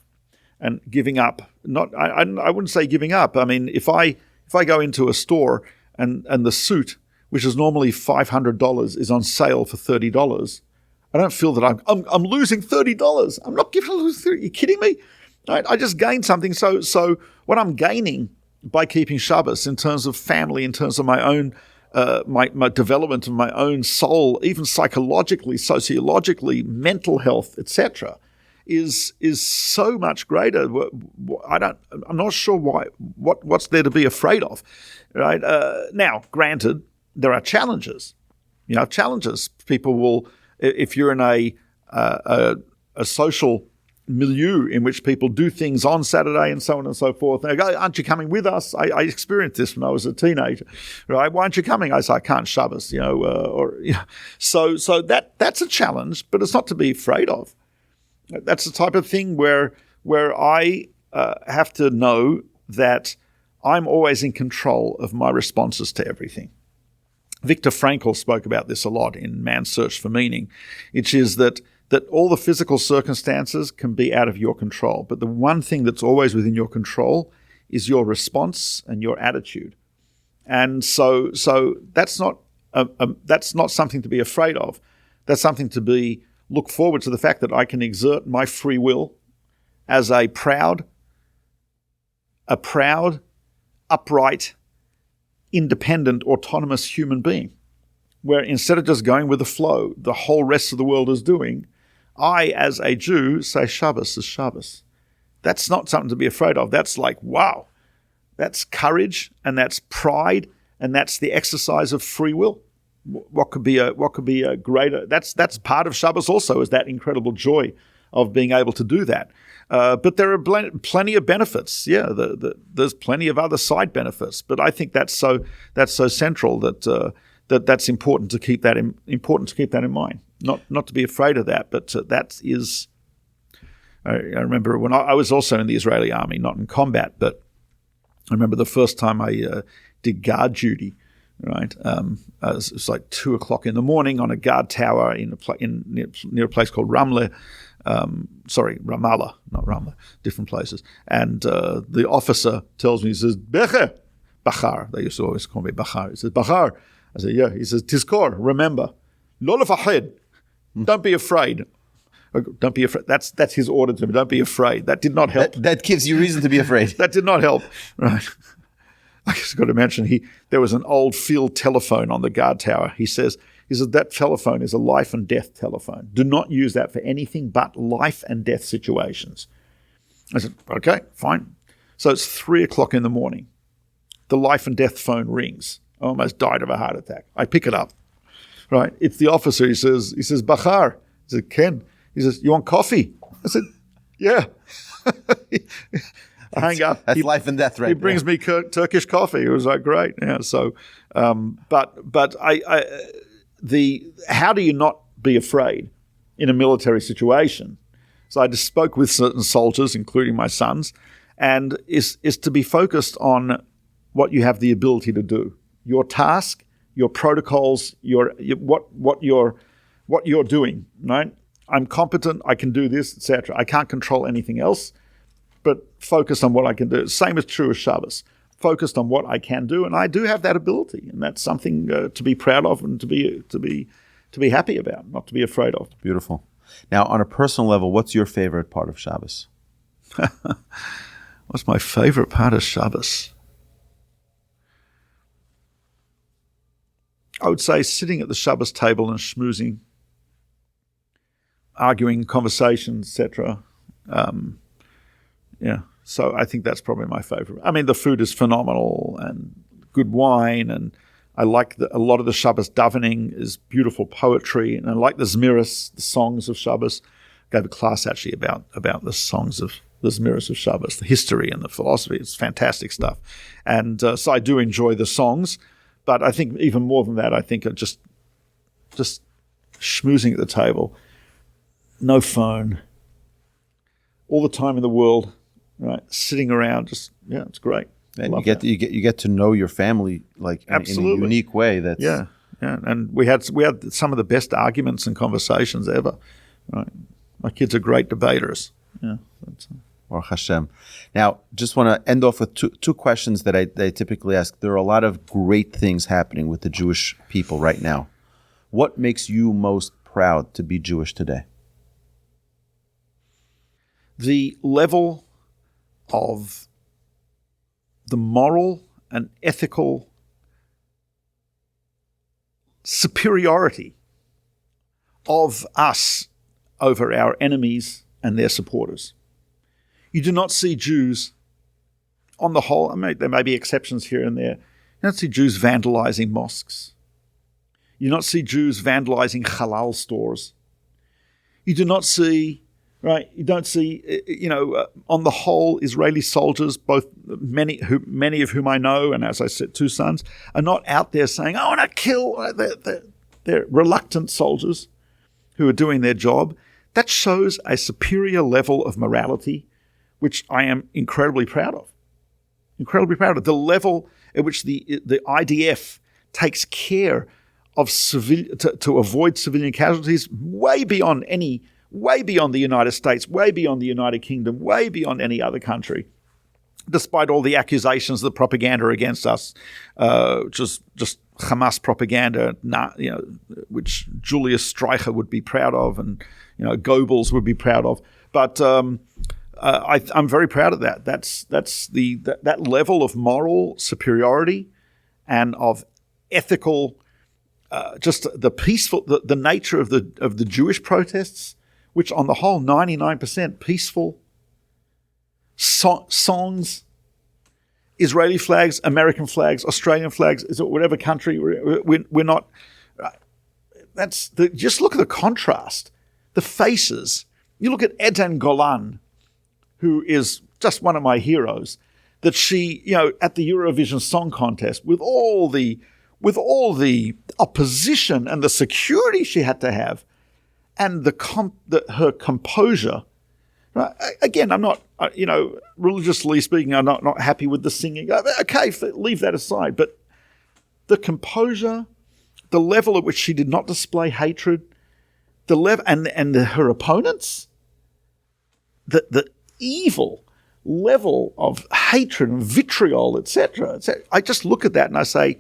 and giving up. I wouldn't say giving up. I mean, if I go into a store and the suit, which is normally $500, is on sale for $30, I don't feel that I'm losing $30. I'm not giving $30. Are you kidding me? Right? I just gained something. So what I'm gaining by keeping Shabbos in terms of family, in terms of my own my development of my own soul, even psychologically, sociologically, mental health, etc., is so much greater. I'm not sure what's there to be afraid of, right? Now, granted, there are challenges. Challenges. People will, if you're in a social milieu in which people do things on Saturday and so on and so forth. They go, aren't you coming with us? I experienced this when I was a teenager, right? Why aren't you coming? I say, I can't Shabbos, So that's a challenge, but it's not to be afraid of. That's the type of thing where I have to know that I'm always in control of my responses to everything. Viktor Frankl spoke about this a lot in Man's Search for Meaning, which is that all the physical circumstances can be out of your control, but the one thing that's always within your control is your response and your attitude. And so that's not something to be afraid of. That's something to look forward to the fact that I can exert my free will as a proud, upright, independent, autonomous human being, where instead of just going with the flow, the whole rest of the world is doing, I, as a Jew, say Shabbos is Shabbos. That's not something to be afraid of. That's like, wow, that's courage and that's pride and that's the exercise of free will. What could be a greater? That's part of Shabbos also, is that incredible joy of being able to do that. But there are plenty of benefits. Yeah, there's plenty of other side benefits. But I think that's so central that's important to keep that in mind. Not to be afraid of that, but that is. I remember when I was also in the Israeli army, not in combat, but I remember the first time I did guard duty. Right, it was like 2:00 in the morning on a guard tower near a place called Ramallah, not Ramla, different places. And the officer tells me, he says, Becher, Becher. They used to always call me Becher. He says, Becher. I said, yeah. He says, Tizkor, remember, lo lefahed, don't be afraid. Don't be afraid. That's his order to me. Don't be afraid. That did not help. That gives you reason to be afraid. That did not help. Right. I just got to mention, there was an old field telephone on the guard tower. He says that telephone is a life and death telephone. Do not use that for anything but life and death situations. I said, okay, fine. So it's 3:00 in the morning. The life and death phone rings. I almost died of a heart attack. I pick it up. Right. It's the officer. He says, Becher. I said, Ken. He says, you want coffee? I said, yeah. I hang up. That's life and death, right? He brings me Turkish coffee. It was like great. Yeah. So, but how do you not be afraid in a military situation? So I just spoke with certain soldiers, including my sons, and is to be focused on what you have the ability to do, your task, your protocols, what you're doing. Right? I'm competent. I can do this, etc. I can't control anything else. But focused on what I can do. Same is true as Shabbos. Focused on what I can do, and I do have that ability, and that's something to be proud of and to be happy about, not to be afraid of. Beautiful. Now, on a personal level, what's your favorite part of Shabbos? What's my favorite part of Shabbos? I would say sitting at the Shabbos table and schmoozing, arguing, conversations, etc. Yeah, so I think that's probably my favorite. I mean, the food is phenomenal and good wine, and I like a lot of the Shabbos davening is beautiful poetry, and I like the Zmiris, the songs of Shabbos. I gave a class actually about the songs of the Zmiris of Shabbos, the history and the philosophy. It's fantastic stuff, and so I do enjoy the songs. But I think even more than that, I think just schmoozing at the table, no phone, all the time in the world. Right, sitting around, it's great. And you get to know your family like in a unique way. That's yeah. And we had some of the best arguments and conversations ever. Right, my kids are great debaters. Yeah, Baruch Hashem. Now, just want to end off with two questions that I typically ask. There are a lot of great things happening with the Jewish people right now. What makes you most proud to be Jewish today? The level of the moral and ethical superiority of us over our enemies and their supporters. You do not see Jews, on the whole, there may be exceptions here and there, you don't see Jews vandalizing mosques. You do not see Jews vandalizing halal stores. You do not see right? You don't see, on the whole, Israeli soldiers, many of whom I know, and as I said, 2 sons, are not out there saying, "I want to kill." They're reluctant soldiers who are doing their job. That shows a superior level of morality, which I am incredibly proud of. Incredibly proud of the level at which the IDF takes care of to avoid civilian casualties way beyond the United States, way beyond the United Kingdom, way beyond any other country, despite all the accusations, the propaganda against us, which is just Hamas propaganda, which Julius Streicher would be proud of, and Goebbels would be proud of. But I'm very proud of that. That's that level of moral superiority and of ethical, just the peaceful, the nature of the Jewish protests, which on the whole 99% peaceful, songs, Israeli flags, American flags, Australian flags, whatever country we're not. Just look at the contrast, the faces. You look at Eden Golan, who is just one of my heroes. That she, at the Eurovision Song Contest, with all the opposition and the security she had to have, and her composure. Right? Again, I'm not, religiously speaking, I'm not happy with the singing. Okay, leave that aside. But the composure, the level at which she did not display hatred, the level and her opponents, the evil level of hatred and vitriol, etc. I just look at that and I say,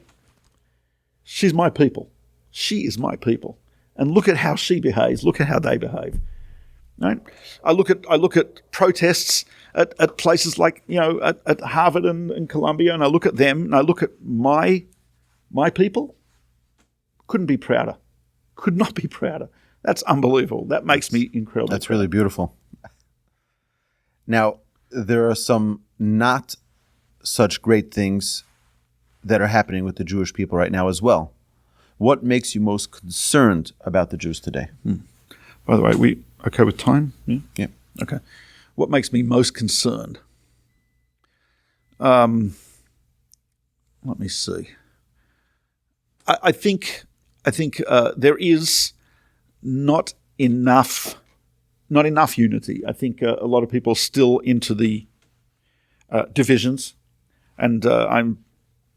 she's my people. She is my people. And look at how she behaves. Look at how they behave. Right? I look at protests at places like at Harvard and Columbia, and I look at them and I look at my people. Couldn't be prouder. Could not be prouder. That's unbelievable. That makes me incredibly That's proud. really beautiful. Now, there are some not such great things that are happening with the Jewish people right now as well. What makes you most concerned about the Jews today? By the way, we okay with time? Yeah? Yeah. Okay. What makes me most concerned? Let me see. I think there is not enough unity. I think a lot of people are still into the divisions, and I'm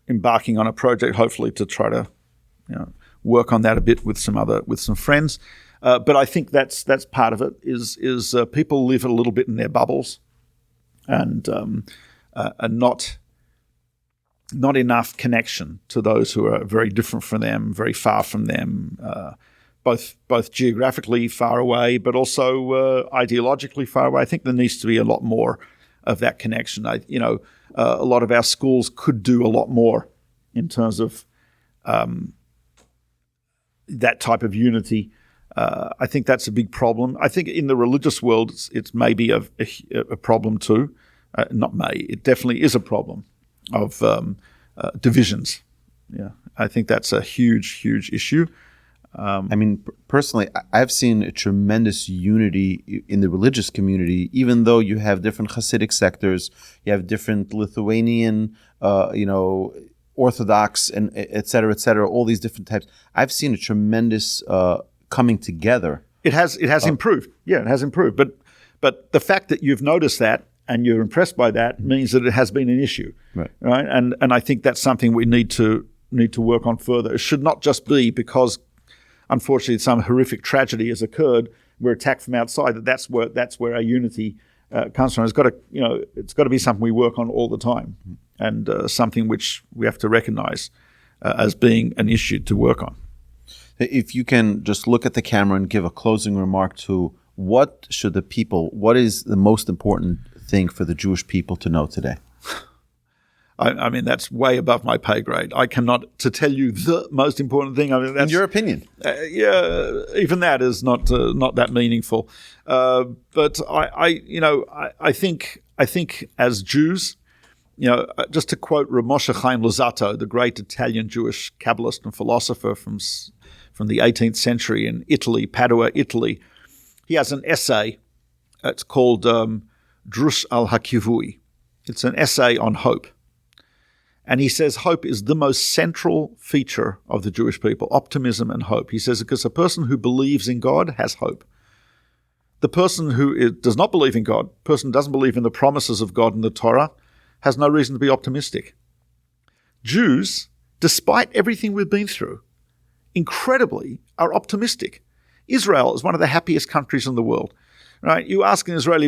embarking on a project, hopefully, to try to work on that a bit with some friends. But I think that's part of it. Is people live a little bit in their bubbles, and not enough connection to those who are very different from them, very far from them, both geographically far away, but also ideologically far away. I think there needs to be a lot more of that connection. A lot of our schools could do a lot more in terms of that type of unity. I think that's a big problem. I think in the religious world, it's maybe a problem too. It definitely is a problem of divisions. Yeah, I think that's a huge, huge issue. Personally, I've seen a tremendous unity in the religious community, even though you have different Hasidic sectors, you have different Lithuanian, Orthodox, and et cetera, all these different types. I've seen a tremendous coming together. It has improved. Yeah, it has improved. But the fact that you've noticed that and you're impressed by that means that it has been an issue. Right? And I think that's something we need to work on further. It should not just be because, unfortunately, some horrific tragedy has occurred. We're attacked from outside. That's where our unity comes from. It's got to be something we work on all the time, and something which we have to recognize as being an issue to work on. If you can just look at the camera and give a closing remark to what is the most important thing for the Jewish people to know today? I mean, that's way above my pay grade. I cannot to tell you the most important thing. I mean, that's, in your opinion, even that is not that meaningful. But I think as Jews, just to quote Rav Moshe Chaim Luzzatto, the great Italian Jewish Kabbalist and philosopher from the 18th century in Italy, Padua, Italy, he has an essay It's called Drush al-Hakivui. It's an essay on hope. And he says hope is the most central feature of the Jewish people, optimism and hope. He says because a person who believes in God has hope. The person who does not believe in God, person who doesn't believe in the promises of God in the Torah, has no reason to be optimistic. Jews, despite everything we've been through, incredibly are optimistic. Israel is one of the happiest countries in the world. Right? You ask an Israeli,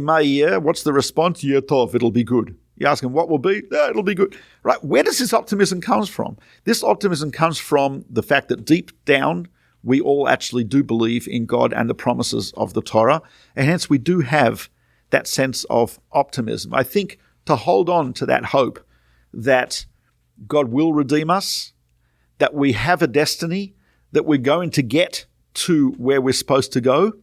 what's the response? Yeah, tov, it'll be good. You ask him what will be? Yeah, it'll be good. Right? Where does this optimism come from? This optimism comes from the fact that deep down, we all actually do believe in God and the promises of the Torah, and hence we do have that sense of optimism. I think to hold on to that hope that God will redeem us, that we have a destiny, that we're going to get to where we're supposed to go,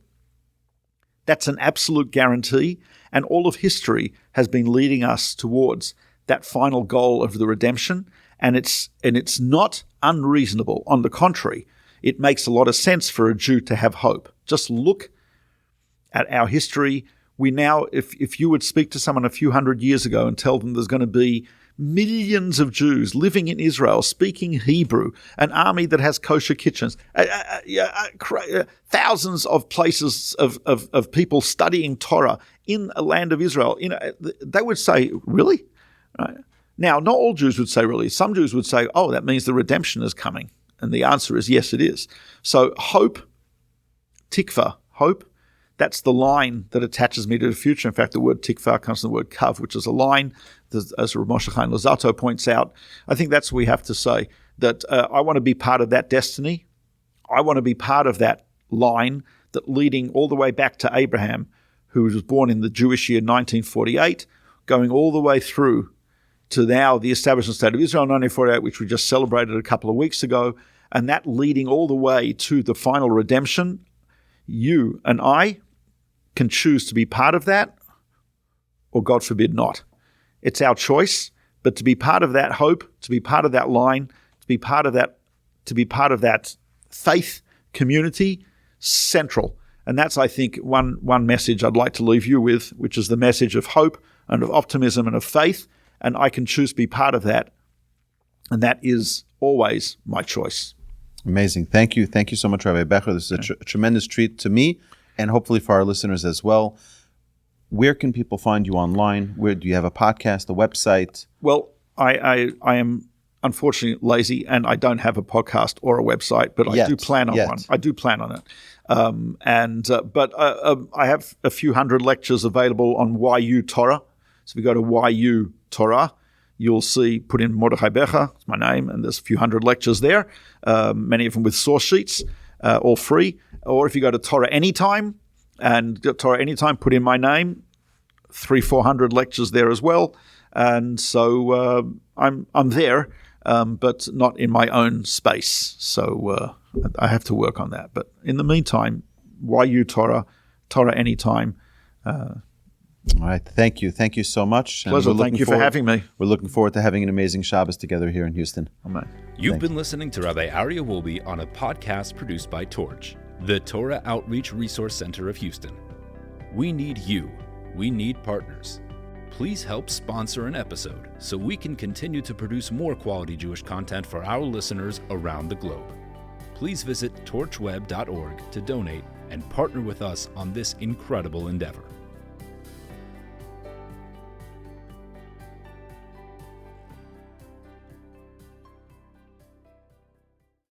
that's an absolute guarantee, and all of history has been leading us towards that final goal of the redemption, and it's not unreasonable. On the contrary, it makes a lot of sense for a Jew to have hope. Just look at our history. We now, if you would speak to someone a few hundred years ago and tell them there's going to be millions of Jews living in Israel, speaking Hebrew, an army that has kosher kitchens, thousands of places of people studying Torah in a land of Israel, they would say, really? Right? Now, not all Jews would say really. Some Jews would say, oh, that means the redemption is coming. And the answer is yes, it is. So hope, tikva, hope, that's the line that attaches me to the future. In fact, the word tikva comes from the word kav, which is a line, as Rabbi Mordechai Becher points out. I think that's what we have to say, that I want to be part of that destiny. I want to be part of that line that leading all the way back to Abraham, who was born in the Jewish year 1948, going all the way through to now the establishment state of Israel in 1948, which we just celebrated a couple of weeks ago, and that leading all the way to the final redemption. You and I can choose to be part of that, or God forbid not. It's our choice, but to be part of that hope, to be part of that line, to be part of that faith community, central. And that's, I think, one message I'd like to leave you with, which is the message of hope and of optimism and of faith. And I can choose to be part of that. And that is always my choice. Amazing. Thank you. Thank you so much, Rabbi Becher. This is a tremendous treat to me and hopefully for our listeners as well. Where can people find you online? Where do you have a podcast, a website? Well, I am unfortunately lazy and I don't have a podcast or a website, but I do plan on one. I do plan on it. But I have a few hundred lectures available on YU Torah. So if you go to YU Torah, you'll see, put in Mordechai Becher, it's my name, and there's a few hundred lectures there, many of them with source sheets, all free. Or if you go to Torah Anytime, and Torah Anytime, put in my name, 300-400 lectures there as well. And so I'm there, but not in my own space. So I have to work on that. But in the meantime, YU Torah, Torah Anytime. All right. Thank you. Thank you so much. Pleasure. Thank you for having me. We're looking forward to having an amazing Shabbos together here in Houston. Amen. You've been listening to Rabbi Aryeh Wolbe on a podcast produced by Torch, the Torah Outreach Resource Center of Houston. We need you. We need partners. Please help sponsor an episode so we can continue to produce more quality Jewish content for our listeners around the globe. Please visit torchweb.org to donate and partner with us on this incredible endeavor.